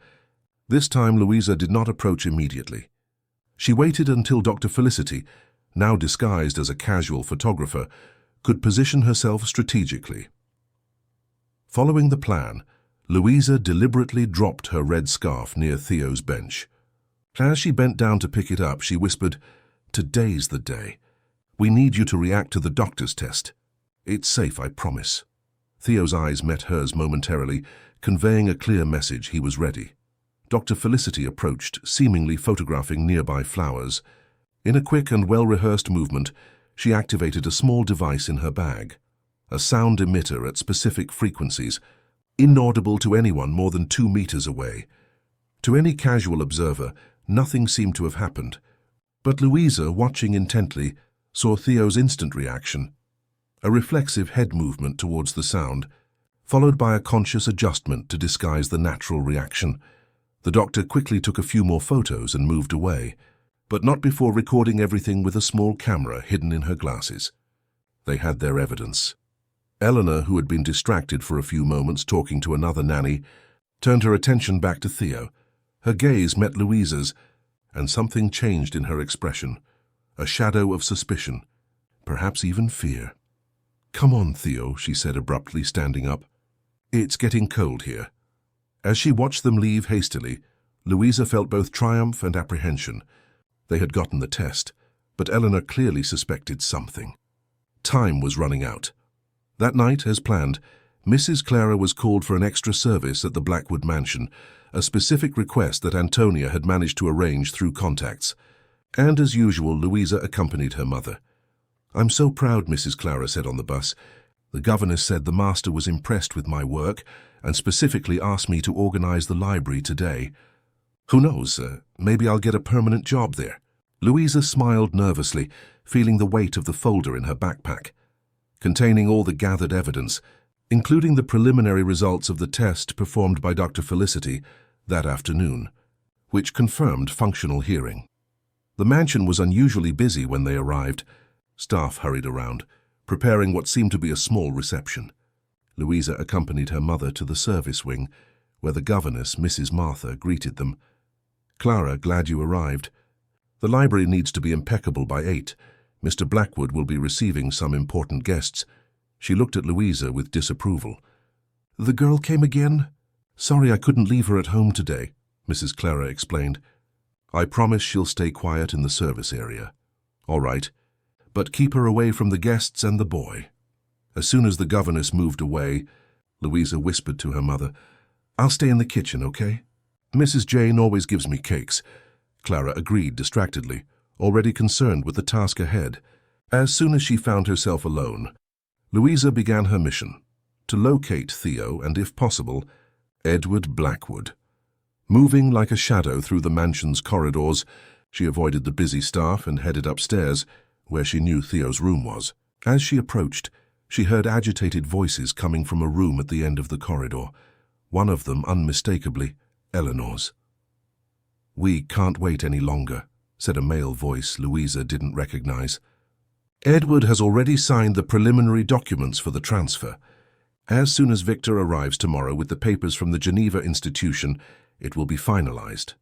This time Louisa did not approach immediately. She waited until Dr. Felicity, now disguised as a casual photographer, could position herself strategically. Following the plan, Louisa deliberately dropped her red scarf near Theo's bench. As she bent down to pick it up, she whispered, "Today's the day. We need you to react to the doctor's test. It's safe, I promise." Theo's eyes met hers momentarily, conveying a clear message he was ready. Dr. Felicity approached, seemingly photographing nearby flowers. In a quick and well-rehearsed movement, she activated a small device in her bag, a sound emitter at specific frequencies, inaudible to anyone more than 2 meters away. To any casual observer, nothing seemed to have happened, but Louisa, watching intently, saw Theo's instant reaction, a reflexive head movement towards the sound, followed by a conscious adjustment to disguise the natural reaction. The doctor quickly took a few more photos and moved away, but not before recording everything with a small camera hidden in her glasses. They had their evidence. Eleanor, who had been distracted for a few moments talking to another nanny, turned her attention back to Theo. Her gaze met Louisa's, and something changed in her expression, a shadow of suspicion, perhaps even fear. "Come on, Theo," she said abruptly, standing up. "It's getting cold here." As she watched them leave hastily, Louisa felt both triumph and apprehension. They had gotten the test, but Eleanor clearly suspected something. Time was running out. That night, as planned, Mrs. Clara was called for an extra service at the Blackwood mansion, a specific request that Antonia had managed to arrange through contacts. And as usual, Louisa accompanied her mother. "I'm so proud," Mrs. Clara said on the bus. "The governess said the master was impressed with my work and specifically asked me to organize the library today. Who knows, maybe I'll get a permanent job there." Louisa smiled nervously, feeling the weight of the folder in her backpack, containing all the gathered evidence, including the preliminary results of the test performed by Dr. Felicity that afternoon. which confirmed functional hearing. The mansion was unusually busy when they arrived. Staff hurried around, preparing what seemed to be a small reception. Louisa accompanied her mother to the service wing, where the governess, Mrs. Martha, greeted them. "Clara, glad you arrived. The library needs to be impeccable by 8. Mr. Blackwood will be receiving some important guests." She looked at Louisa with disapproval. "The girl came again? Sorry I couldn't leave her at home today," Mrs. Clara explained. "I promise she'll stay quiet in the service area." "All right, but keep her away from the guests and the boy." As soon as the governess moved away, Louisa whispered to her mother, "I'll stay in the kitchen, okay? Mrs. Jane always gives me cakes." Clara agreed distractedly, already concerned with the task ahead. As soon as she found herself alone, Louisa began her mission, to locate Theo and, if possible, Edward Blackwood. Moving like a shadow through the mansion's corridors, she avoided the busy staff and headed upstairs, where she knew Theo's room was. As she approached, she heard agitated voices coming from a room at the end of the corridor, one of them unmistakably Eleanor's. "We can't wait any longer," said a male voice Louisa didn't recognize. "Edward has already signed the preliminary documents for the transfer. As soon as Victor arrives tomorrow with the papers from the Geneva institution, it will be finalized."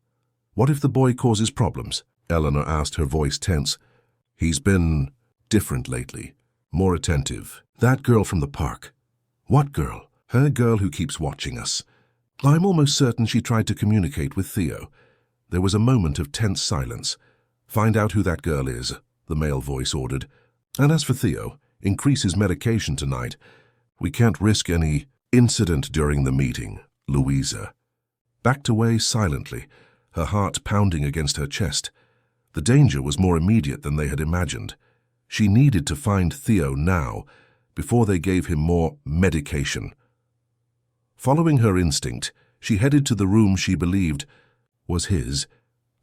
"What if the boy causes problems?" Eleanor asked, her voice tense. "He's been different lately, more attentive. That girl from the park." "What girl?" "Her girl who keeps watching us. I'm almost certain she tried to communicate with Theo." There was a moment of tense silence. "Find out who that girl is," the male voice ordered. "And as for Theo, increase his medication tonight. We can't risk any incident during the meeting." Louisa backed away silently, her heart pounding against her chest. The danger was more immediate than they had imagined. She needed to find Theo now, before they gave him more medication. Following her instinct, she headed to the room she believed was his,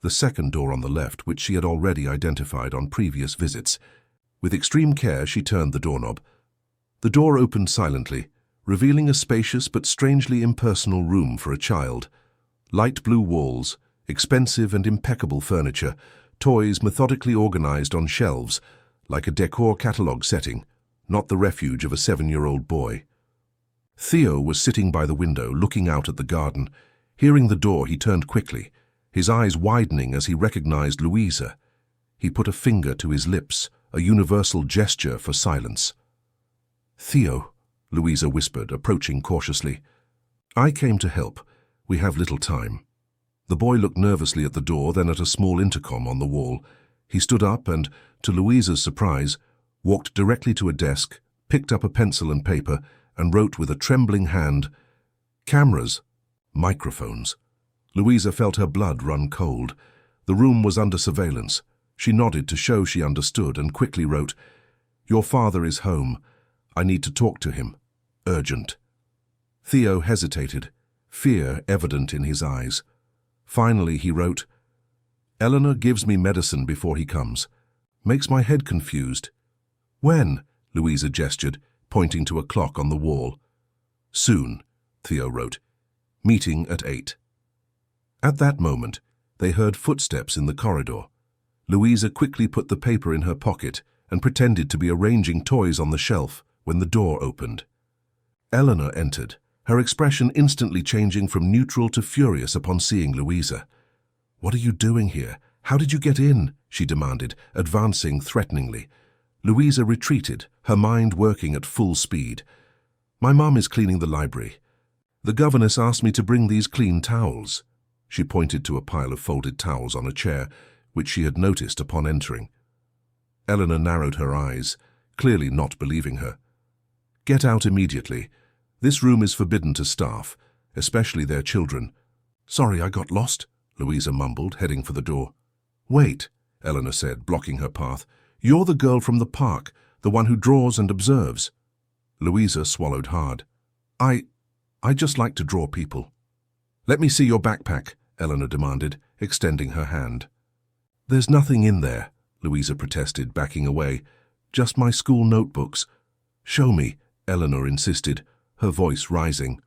the second door on the left, which she had already identified on previous visits. With extreme care, she turned the doorknob. The door opened silently, revealing a spacious but strangely impersonal room for a child. Light blue walls, expensive and impeccable furniture, toys methodically organized on shelves, like a decor catalog setting, not the refuge of a 7-year-old boy. Theo was sitting by the window, looking out at the garden. Hearing the door, he turned quickly, his eyes widening as he recognized Louisa. He put a finger to his lips, a universal gesture for silence. "Theo," Louisa whispered, approaching cautiously. "I came to help. We have little time." The boy looked nervously at the door, then at a small intercom on the wall. He stood up and, to Louisa's surprise, walked directly to a desk, picked up a pencil and paper, and wrote with a trembling hand, "Cameras, microphones." Louisa felt her blood run cold. The room was under surveillance. She nodded to show she understood and quickly wrote, "Your father is home. I need to talk to him. Urgent." Theo hesitated, fear evident in his eyes. Finally he wrote, "Eleanor gives me medicine before he comes. Makes my head confused." "When?" Louisa gestured, pointing to a clock on the wall. "Soon," Theo wrote. "Meeting at 8. At that moment, they heard footsteps in the corridor. Louisa quickly put the paper in her pocket and pretended to be arranging toys on the shelf when the door opened. Eleanor entered, her expression instantly changing from neutral to furious upon seeing Louisa. "What are you doing here? How did you get in?" she demanded, advancing threateningly. Louisa retreated, her mind working at full speed. "My mom is cleaning the library. The governess asked me to bring these clean towels." She pointed to a pile of folded towels on a chair, which she had noticed upon entering. Eleanor narrowed her eyes, clearly not believing her. "Get out immediately. This room is forbidden to staff, especially their children." "Sorry, I got lost," Louisa mumbled, heading for the door. "Wait," Eleanor said, blocking her path. "You're the girl from the park, the one who draws and observes." Louisa swallowed hard. I just like to draw people." "Let me see your backpack," Eleanor demanded, extending her hand. "There's nothing in there," Louisa protested, backing away. "Just my school notebooks." "Show me," Eleanor insisted, her voice rising.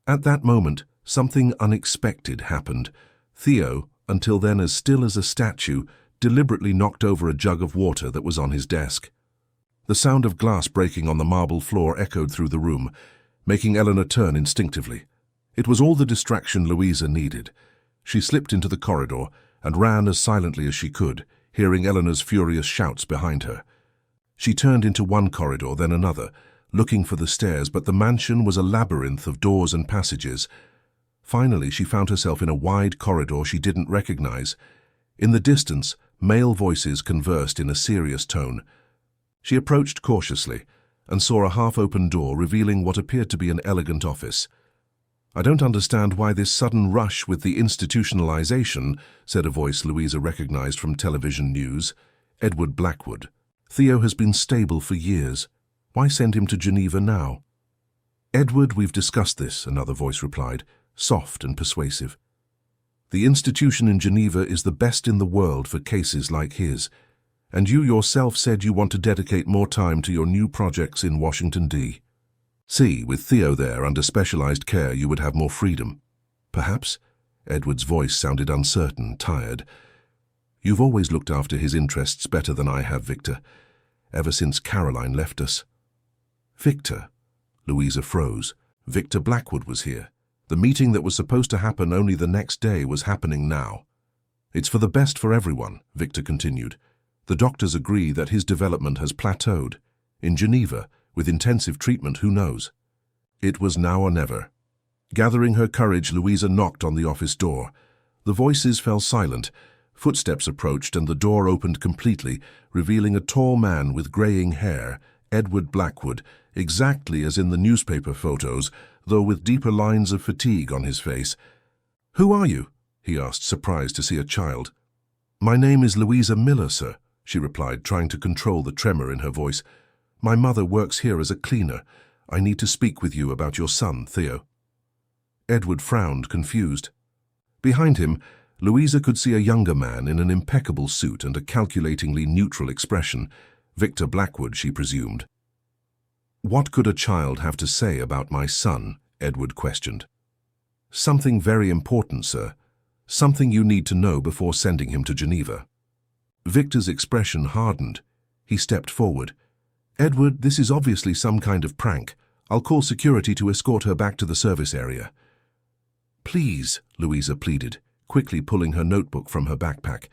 At that moment, something unexpected happened. Theo, until then as still as a statue, deliberately knocked over a jug of water that was on his desk. The sound of glass breaking on the marble floor echoed through the room, making Eleanor turn instinctively. It was all the distraction Louisa needed. She slipped into the corridor and ran as silently as she could, hearing Eleanor's furious shouts behind her. She turned into one corridor, then another, looking for the stairs, but the mansion was a labyrinth of doors and passages. Finally, she found herself in a wide corridor she didn't recognize. In the distance, male voices conversed in a serious tone. She approached cautiously and saw a half-open door revealing what appeared to be an elegant office. "I don't understand why this sudden rush with the institutionalization," said a voice Louisa recognized from television news. "Edward Blackwood. Theo has been stable for years. Why send him to Geneva now?" "Edward, we've discussed this," another voice replied, soft and persuasive. "The institution in Geneva is the best in the world for cases like his, and you yourself said you want to dedicate more time to your new projects in Washington, D.C. With Theo there under specialized care, you would have more freedom. Perhaps?" Edward's voice sounded uncertain, tired. "You've always looked after his interests better than I have, Victor, ever since Caroline left us." "Victor?" Louisa froze. Victor Blackwood was here. The meeting that was supposed to happen only the next day was happening now. "It's for the best for everyone," Victor continued. "The doctors agree that his development has plateaued. In Geneva, with intensive treatment, who knows?" It was now or never. Gathering her courage, Louisa knocked on the office door. The voices fell silent. Footsteps approached and the door opened completely, revealing a tall man with graying hair, Edward Blackwood, exactly as in the newspaper photos, though with deeper lines of fatigue on his face. "Who are you?" he asked, surprised to see a child. "My name is Louisa Miller, sir," she replied, trying to control the tremor in her voice. "My mother works here as a cleaner. I need to speak with you about your son, Theo." Edward frowned, confused. Behind him, Louisa could see a younger man in an impeccable suit and a calculatingly neutral expression. Victor Blackwood, she presumed. "What could a child have to say about my son?" Edward questioned. "Something very important, sir. Something you need to know before sending him to Geneva." Victor's expression hardened. He stepped forward. "Edward, this is obviously some kind of prank. I'll call security to escort her back to the service area." "Please," Louisa pleaded, quickly pulling her notebook from her backpack.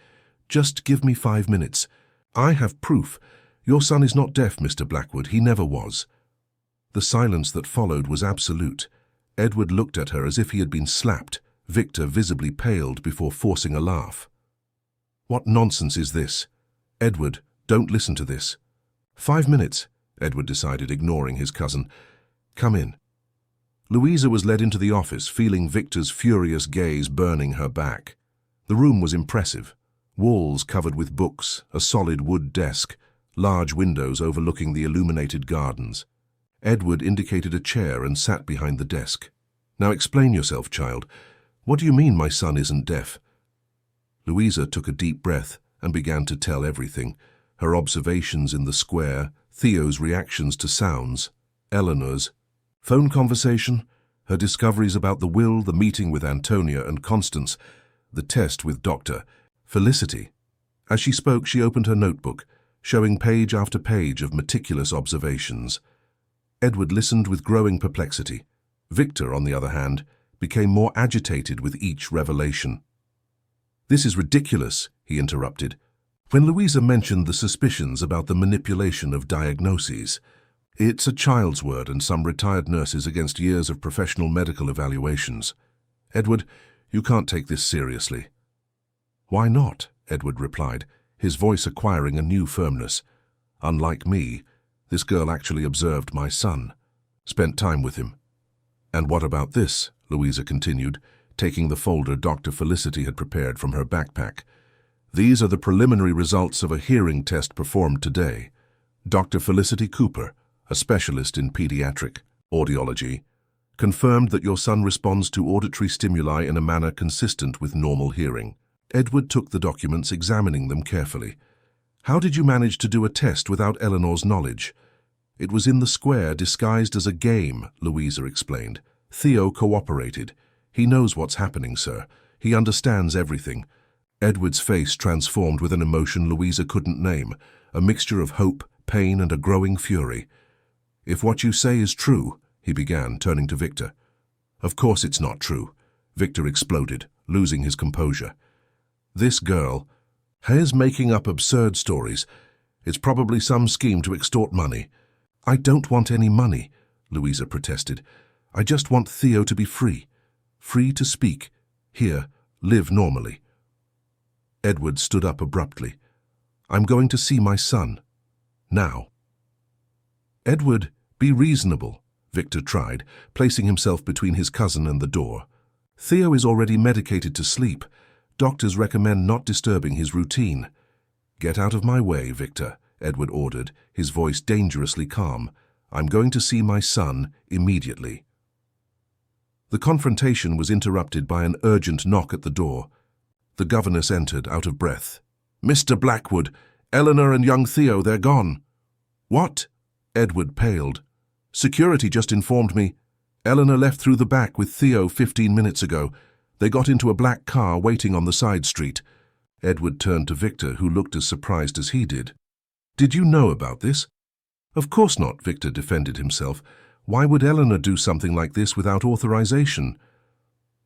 "Just give me 5 minutes. I have proof. Your son is not deaf, Mr. Blackwood. He never was." The silence that followed was absolute. Edward looked at her as if he had been slapped. Victor visibly paled before forcing a laugh. "What nonsense is this? Edward, don't listen to this." 5 minutes, Edward decided, ignoring his cousin. "Come in." Louisa was led into the office, feeling Victor's furious gaze burning her back. The room was impressive. Walls covered with books, a solid wood desk, large windows overlooking the illuminated gardens. Edward indicated a chair and sat behind the desk. "Now explain yourself, child. What do you mean my son isn't deaf?" Louisa took a deep breath and began to tell everything. Her observations in the square, Theo's reactions to sounds, Eleanor's phone conversation, her discoveries about the will, the meeting with Antonia and Constance, the test with Dr. Felicity. As she spoke, she opened her notebook, showing page after page of meticulous observations. Edward listened with growing perplexity. Victor, on the other hand, became more agitated with each revelation. "This is ridiculous," he interrupted. When Louisa mentioned the suspicions about the manipulation of diagnoses, "It's a child's word and some retired nurses against years of professional medical evaluations. Edward, you can't take this seriously." "Why not?" Edward replied, his voice acquiring a new firmness. "Unlike me, this girl actually observed my son, spent time with him." "And what about this?" Louisa continued, taking the folder Dr. Felicity had prepared from her backpack. "These are the preliminary results of a hearing test performed today. Dr. Felicity Cooper, a specialist in pediatric audiology, confirmed that your son responds to auditory stimuli in a manner consistent with normal hearing." Edward took the documents, examining them carefully. "How did you manage to do a test without Eleanor's knowledge?" "It was in the square, disguised as a game," Louisa explained. "Theo cooperated. He knows what's happening, sir. He understands everything. Edward's face transformed with an emotion Louisa couldn't name, a mixture of hope, pain, and a growing fury. "If what you say is true," he began, turning to Victor. "Of course it's not true," Victor exploded, losing his composure. "This girl is making up absurd stories. It's probably some scheme to extort money." "I don't want any money," Louisa protested. "I just want Theo to be free. Free to speak, hear, live normally." Edward stood up abruptly. "I'm going to see my son. Now." "Edward, be reasonable," Victor tried, placing himself between his cousin and the door. "Theo is already medicated to sleep. Doctors recommend not disturbing his routine." "Get out of my way, Victor," Edward ordered, his voice dangerously calm. "I'm going to see my son immediately." The confrontation was interrupted by an urgent knock at the door. The governess entered, out of breath. "Mr. Blackwood, Eleanor and young Theo, they're gone." "What?" Edward paled. "Security just informed me. Eleanor left through the back with Theo 15 minutes ago. They got into a black car waiting on the side street." Edward turned to Victor, who looked as surprised as he did. "Did you know about this?" "Of course not," Victor defended himself. "Why would Eleanor do something like this without authorization?"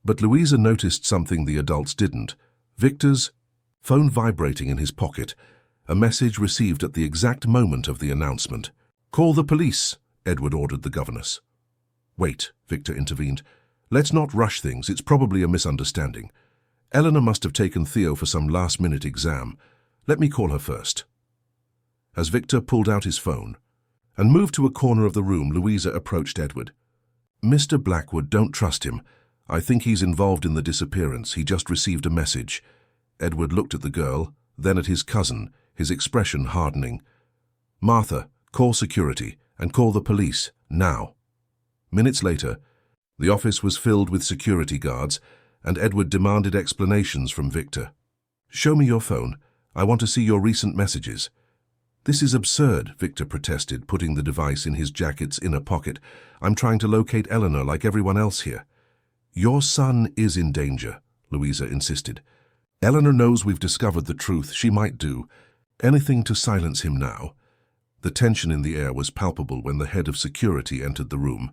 But Louisa noticed something the adults didn't. Victor's phone vibrating in his pocket, a message received at the exact moment of the announcement. "Call the police," Edward ordered the governess. "Wait," Victor intervened. "Let's not rush things. It's probably a misunderstanding. Eleanor must have taken Theo for some last-minute exam. Let me call her first." As Victor pulled out his phone and moved to a corner of the room, Louisa approached Edward. "Mr. Blackwood, don't trust him. I think he's involved in the disappearance. He just received a message." Edward looked at the girl, then at his cousin, his expression hardening. "Martha, call security and call the police, now." Minutes later, the office was filled with security guards, and Edward demanded explanations from Victor. "Show me your phone. I want to see your recent messages." "This is absurd," Victor protested, putting the device in his jacket's inner pocket. "I'm trying to locate Eleanor like everyone else here." "Your son is in danger," Louisa insisted. "Eleanor knows we've discovered the truth. She might do anything to silence him now." The tension in the air was palpable when the head of security entered the room.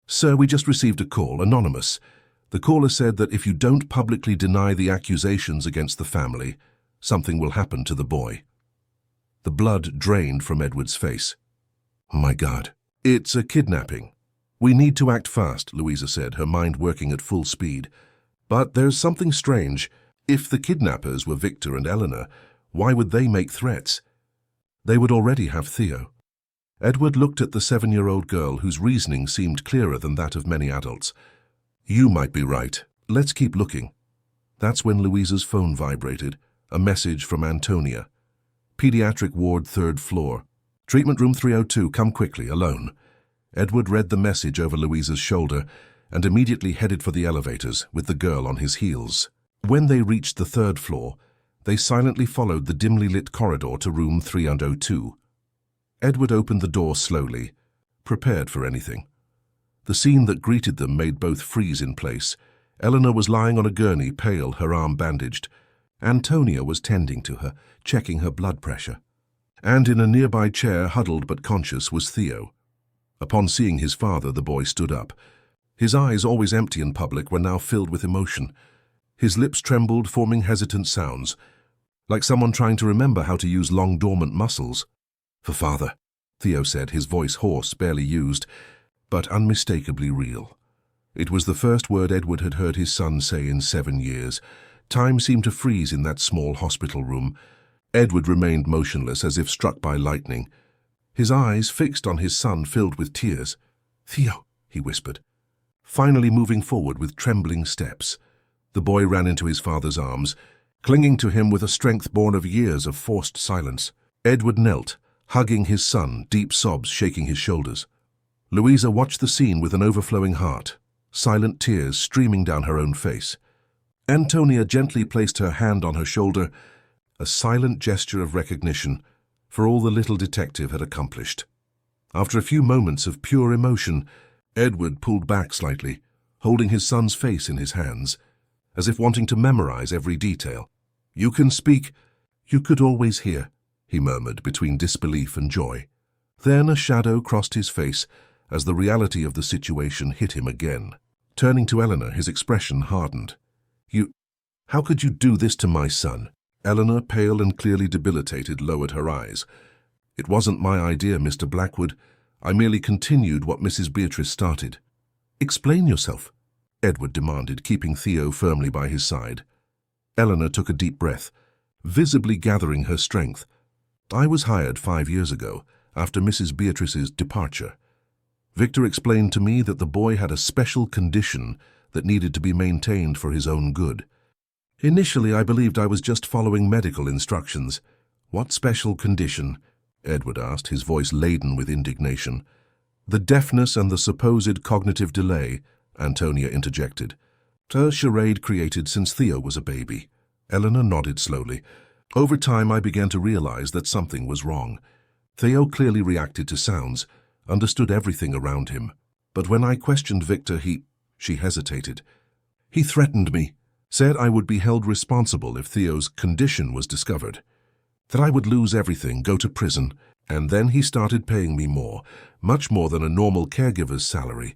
"Sir, we just received a call, anonymous. The caller said that if you don't publicly deny the accusations against the family, something will happen to the boy." The blood drained from Edward's face. "My God, it's a kidnapping. We need to act fast," Louisa said, her mind working at full speed. "But there's something strange. If the kidnappers were Victor and Eleanor, why would they make threats? They would already have Theo." Edward looked at the 7-year-old girl, whose reasoning seemed clearer than that of many adults. "You might be right. Let's keep looking." That's when Louisa's phone vibrated, a message from Antonia. "Pediatric ward, 3rd floor. Treatment room 302, come quickly, alone." Edward read the message over Louisa's shoulder and immediately headed for the elevators, with the girl on his heels. When they reached the 3rd floor, they silently followed the dimly lit corridor to room 302. Edward opened the door slowly, prepared for anything. The scene that greeted them made both freeze in place. Eleanor was lying on a gurney, pale, her arm bandaged. Antonia was tending to her, checking her blood pressure. And in a nearby chair, huddled but conscious, was Theo. Upon seeing his father, the boy stood up. His eyes, always empty in public, were now filled with emotion. His lips trembled, forming hesitant sounds, like someone trying to remember how to use long dormant muscles. "For father," Theo said, his voice hoarse, barely used, but unmistakably real. It was the first word Edward had heard his son say in 7 years. Time seemed to freeze in that small hospital room. Edward remained motionless, as if struck by lightning. His eyes, fixed on his son, filled with tears. "Theo," he whispered, finally moving forward with trembling steps. The boy ran into his father's arms, clinging to him with a strength born of years of forced silence. Edward knelt, hugging his son, deep sobs shaking his shoulders. Louisa watched the scene with an overflowing heart, silent tears streaming down her own face. Antonia gently placed her hand on her shoulder, a silent gesture of recognition for all the little detective had accomplished. After a few moments of pure emotion, Edward pulled back slightly, holding his son's face in his hands. as if wanting to memorize every detail. "You can speak. You could always hear," he murmured between disbelief and joy. Then a shadow crossed his face as the reality of the situation hit him again. Turning to Eleanor, his expression hardened. How could you do this to my son?" Eleanor, pale and clearly debilitated, lowered her eyes. "It wasn't my idea, Mr. Blackwood. I merely continued what Mrs. Beatrice started." "Explain yourself," Edward demanded, keeping Theo firmly by his side. Eleanor took a deep breath, visibly gathering her strength. "I was hired 5 years ago, after Mrs. Beatrice's departure. Victor explained to me that the boy had a special condition that needed to be maintained for his own good. Initially, I believed I was just following medical instructions." "What special condition?" Edward asked, his voice laden with indignation. "The deafness and the supposed cognitive delay," Antonia interjected. "A charade created since Theo was a baby." Eleanor nodded slowly. "Over time, I began to realize that something was wrong. Theo clearly reacted to sounds, understood everything around him. But when I questioned Victor, She hesitated. "He threatened me, said I would be held responsible if Theo's condition was discovered, that I would lose everything, go to prison, and then he started paying me more, much more than a normal caregiver's salary."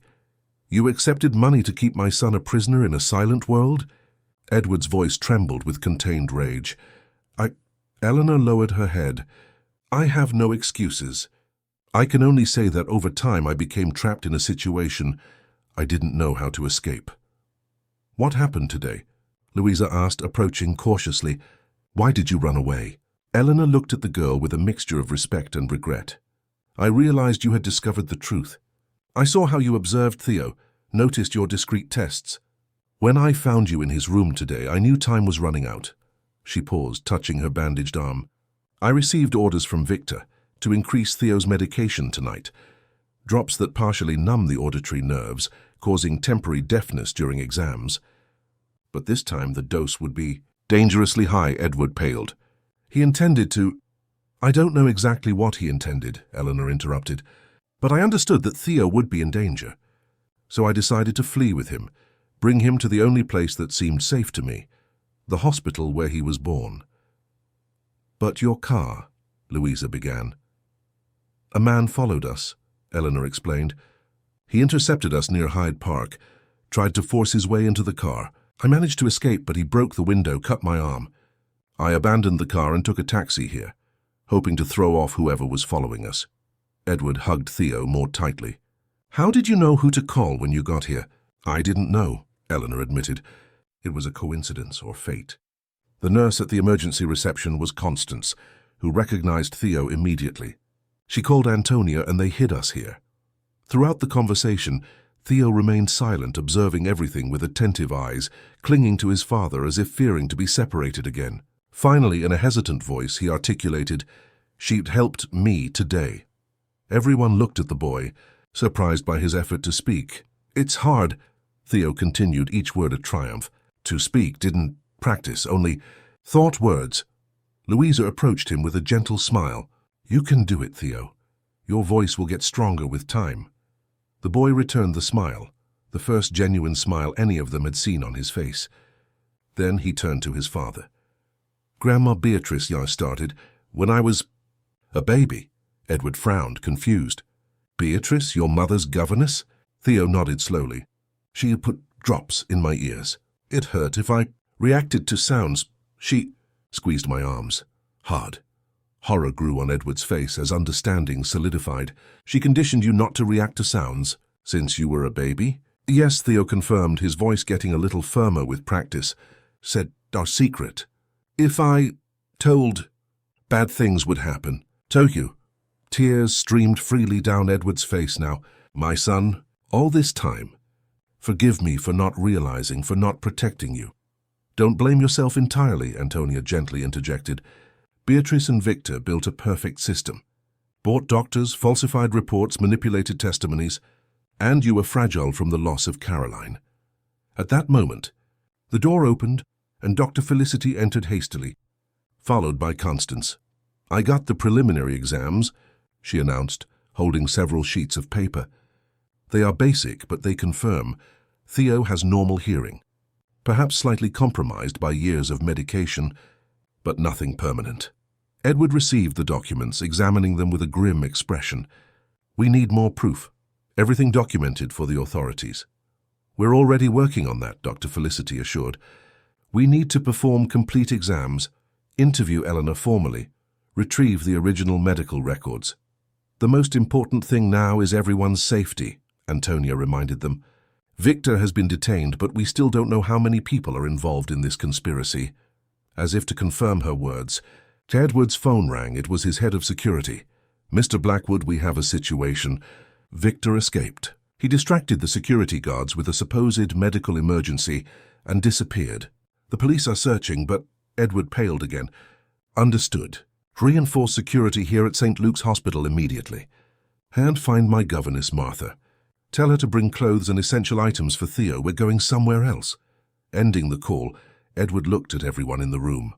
"You accepted money to keep my son a prisoner in a silent world?" Edward's voice trembled with contained rage. Eleanor lowered her head. "I have no excuses. I can only say that over time I became trapped in a situation I didn't know how to escape." "What happened today?" Louisa asked, approaching cautiously. "Why did you run away?" Eleanor looked at the girl with a mixture of respect and regret. "I realized you had discovered the truth. I saw how you observed Theo, noticed your discreet tests. When I found you in his room today, I knew time was running out." She paused, touching her bandaged arm. "I received orders from Victor to increase Theo's medication tonight. Drops that partially numb the auditory nerves, causing temporary deafness during exams. But this time the dose would be dangerously high." Edward paled. "He intended to—" "I don't know exactly what he intended," Eleanor interrupted, "but I understood that Theo would be in danger. So I decided to flee with him, bring him to the only place that seemed safe to me, the hospital where he was born." "But your car," Louisa began. "A man followed us," Eleanor explained. "He intercepted us near Hyde Park, tried to force his way into the car. I managed to escape, but he broke the window, cut my arm. I abandoned the car and took a taxi here, hoping to throw off whoever was following us." Edward hugged Theo more tightly. "How did you know who to call when you got here?" "I didn't know," Eleanor admitted. "It was a coincidence or fate." The nurse at the emergency reception was Constance, who recognized Theo immediately. She called Antonia and they hid us here. Throughout the conversation, Theo remained silent, observing everything with attentive eyes, clinging to his father as if fearing to be separated again. Finally, in a hesitant voice, he articulated, "She'd helped me today." Everyone looked at the boy, surprised by his effort to speak. "It's hard," Theo continued, each word a triumph. "To speak, didn't practice, only thought words." Louisa approached him with a gentle smile. "You can do it, Theo. Your voice will get stronger with time." The boy returned the smile, the first genuine smile any of them had seen on his face. Then he turned to his father. "Grandma Beatrice," I started, "when I was—" "A baby?" Edward frowned, confused. "Beatrice, your mother's governess?" Theo nodded slowly. "She had put drops in my ears. It hurt if I reacted to sounds. She—" squeezed my arms. Hard. Horror grew on Edward's face as understanding solidified. "She conditioned you not to react to sounds since you were a baby?" "Yes," Theo confirmed, his voice getting a little firmer with practice. "Said our secret. If I told, bad things would happen. Tohu." Tears streamed freely down Edward's face now. "My son, all this time, forgive me for not realizing, for not protecting you." "Don't blame yourself entirely," Antonia gently interjected. "Beatrice and Victor built a perfect system. Bought doctors, falsified reports, manipulated testimonies, and you were fragile from the loss of Caroline." At that moment, the door opened and Dr. Felicity entered hastily, followed by Constance. "I got the preliminary exams," she announced, holding several sheets of paper. "They are basic, but they confirm Theo has normal hearing. perhaps slightly compromised by years of medication, but nothing permanent. Edward received the documents, examining them with a grim expression. "We need more proof. Everything documented for the authorities." "We're already working on that," Dr. Felicity assured. "We need to perform complete exams, interview Eleanor formally, retrieve the original medical records. The most important thing now is everyone's safety," Antonia reminded them. "Victor has been detained, but we still don't know how many people are involved in this conspiracy." As if to confirm her words, Edward's phone rang. It was his head of security. "Mr. Blackwood, we have a situation. Victor escaped. He distracted the security guards with a supposed medical emergency and disappeared. The police are searching, but..." Edward paled again. "Understood. Reinforce security here at St. Luke's Hospital immediately. And find my governess, Martha. Tell her to bring clothes and essential items for Theo. We're going somewhere else." Ending the call, Edward looked at everyone in the room.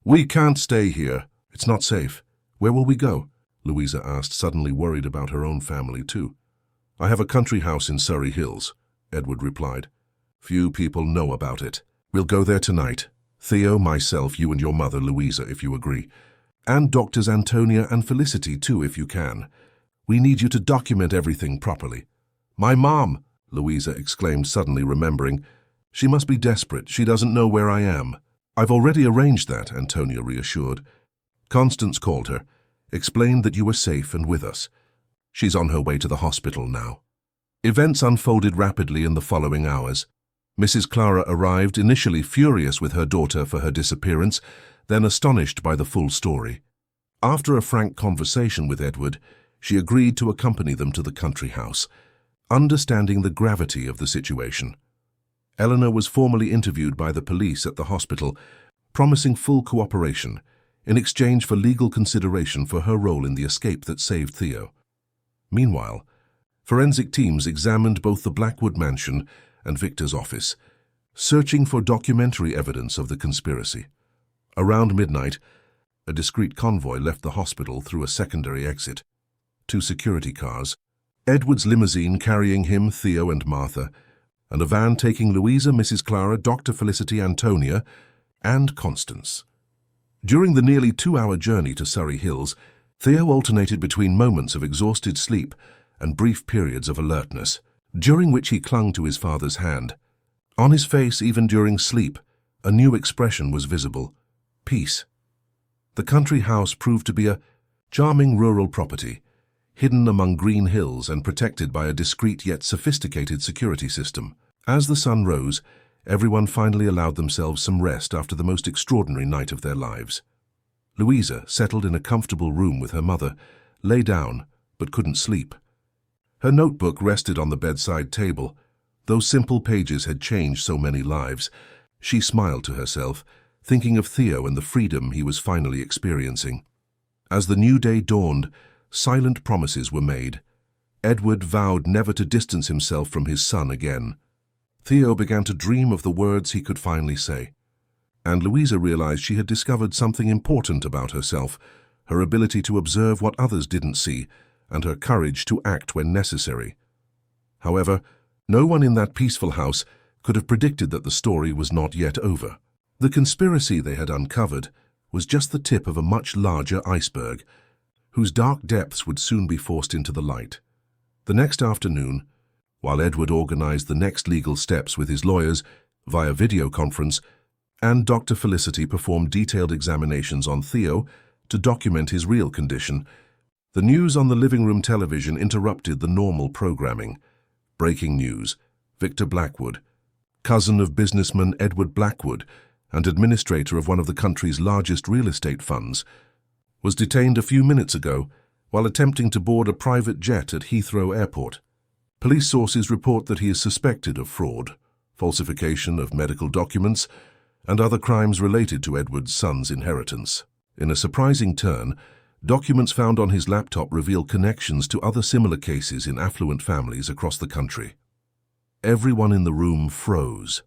"We can't stay here. It's not safe. Where will we go?" Louisa asked, suddenly worried about her own family too. "I have a country house in Surrey Hills," Edward replied. "Few people know about it. We'll go there tonight. Theo, myself, you and your mother, Louisa, if you agree. And Doctors Antonia and Felicity too, if you can. We need you to document everything properly." "My mom!" Louisa exclaimed, suddenly remembering. "She must be desperate. She doesn't know where I am." "I've already arranged that," Antonia reassured. "Constance called her, explained that you were safe and with us. She's on her way to the hospital now." Events unfolded rapidly in the following hours. Mrs. Clara arrived, initially furious with her daughter for her disappearance, then astonished by the full story. After a frank conversation with Edward, she agreed to accompany them to the country house, understanding the gravity of the situation. Eleanor was formally interviewed by the police at the hospital, promising full cooperation in exchange for legal consideration for her role in the escape that saved Theo. Meanwhile, forensic teams examined both the Blackwood mansion and Victor's office, searching for documentary evidence of the conspiracy. Around midnight, a discreet convoy left the hospital through a secondary exit. 2 security cars, Edward's limousine carrying him, Theo and Martha, and a van taking Louisa, Mrs. Clara, Dr. Felicity, Antonia, and Constance. During the nearly 2-hour journey to Surrey Hills, Theo alternated between moments of exhausted sleep and brief periods of alertness, during which he clung to his father's hand. On his face, even during sleep, a new expression was visible: peace. The country house proved to be a charming rural property, hidden among green hills and protected by a discreet yet sophisticated security system. As the sun rose, everyone finally allowed themselves some rest after the most extraordinary night of their lives. Louisa, settled in a comfortable room with her mother, lay down but couldn't sleep. Her notebook rested on the bedside table. Those simple pages had changed so many lives. She smiled to herself, thinking of Theo and the freedom he was finally experiencing. As the new day dawned, silent promises were made. Edward vowed never to distance himself from his son again. Theo began to dream of the words he could finally say. And Louisa realized she had discovered something important about herself: her ability to observe what others didn't see, and her courage to act when necessary. However, no one in that peaceful house could have predicted that the story was not yet over. The conspiracy they had uncovered was just the tip of a much larger iceberg, whose dark depths would soon be forced into the light. The next afternoon, while Edward organized the next legal steps with his lawyers via video conference, and Dr. Felicity performed detailed examinations on Theo to document his real condition, the news on the living room television interrupted the normal programming. Breaking news: Victor Blackwood, cousin of businessman Edward Blackwood and administrator of one of the country's largest real estate funds, was detained a few minutes ago while attempting to board a private jet at Heathrow Airport. Police sources report that he is suspected of fraud, falsification of medical documents, and other crimes related to Edward's son's inheritance. In a surprising turn, documents found on his laptop reveal connections to other similar cases in affluent families across the country. Everyone in the room froze.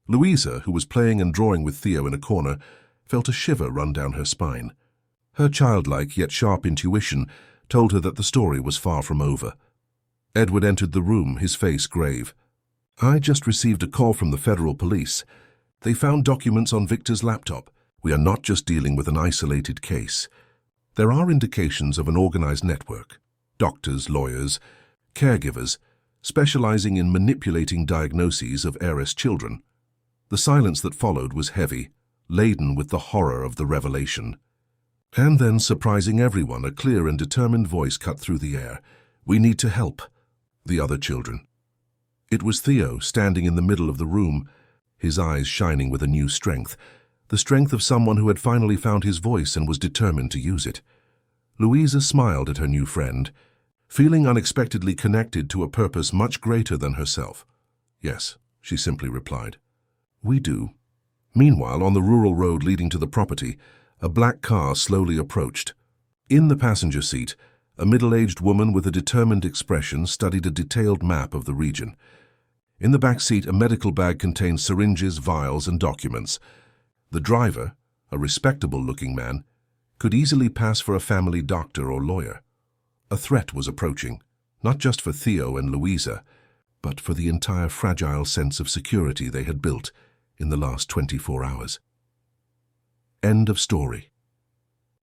Louisa, who was playing and drawing with Theo in a corner, felt a shiver run down her spine. Her childlike yet sharp intuition told her that the story was far from over. Edward entered the room, his face grave. I just received a call from the federal police. They found documents on Victor's laptop. We are not just dealing with an isolated case. There are indications of an organized network. Doctors, lawyers, caregivers, specializing in manipulating diagnoses of heiress children. The silence that followed was heavy, laden with the horror of the revelation. And then, surprising everyone, a clear and determined voice cut through the air. "We need to help the other children." It was Theo, standing in the middle of the room, his eyes shining with a new strength, the strength of someone who had finally found his voice and was determined to use it. Louisa smiled at her new friend, feeling unexpectedly connected to a purpose much greater than herself. "Yes," she simply replied. "We do." Meanwhile, on the rural road leading to the property, a black car slowly approached. In the passenger seat, a middle-aged woman with a determined expression studied a detailed map of the region. In the back seat, a medical bag contained syringes, vials, and documents. The driver, a respectable-looking man, could easily pass for a family doctor or lawyer. A threat was approaching, not just for Theo and Louisa, but for the entire fragile sense of security they had built in the last 24 hours. End of story.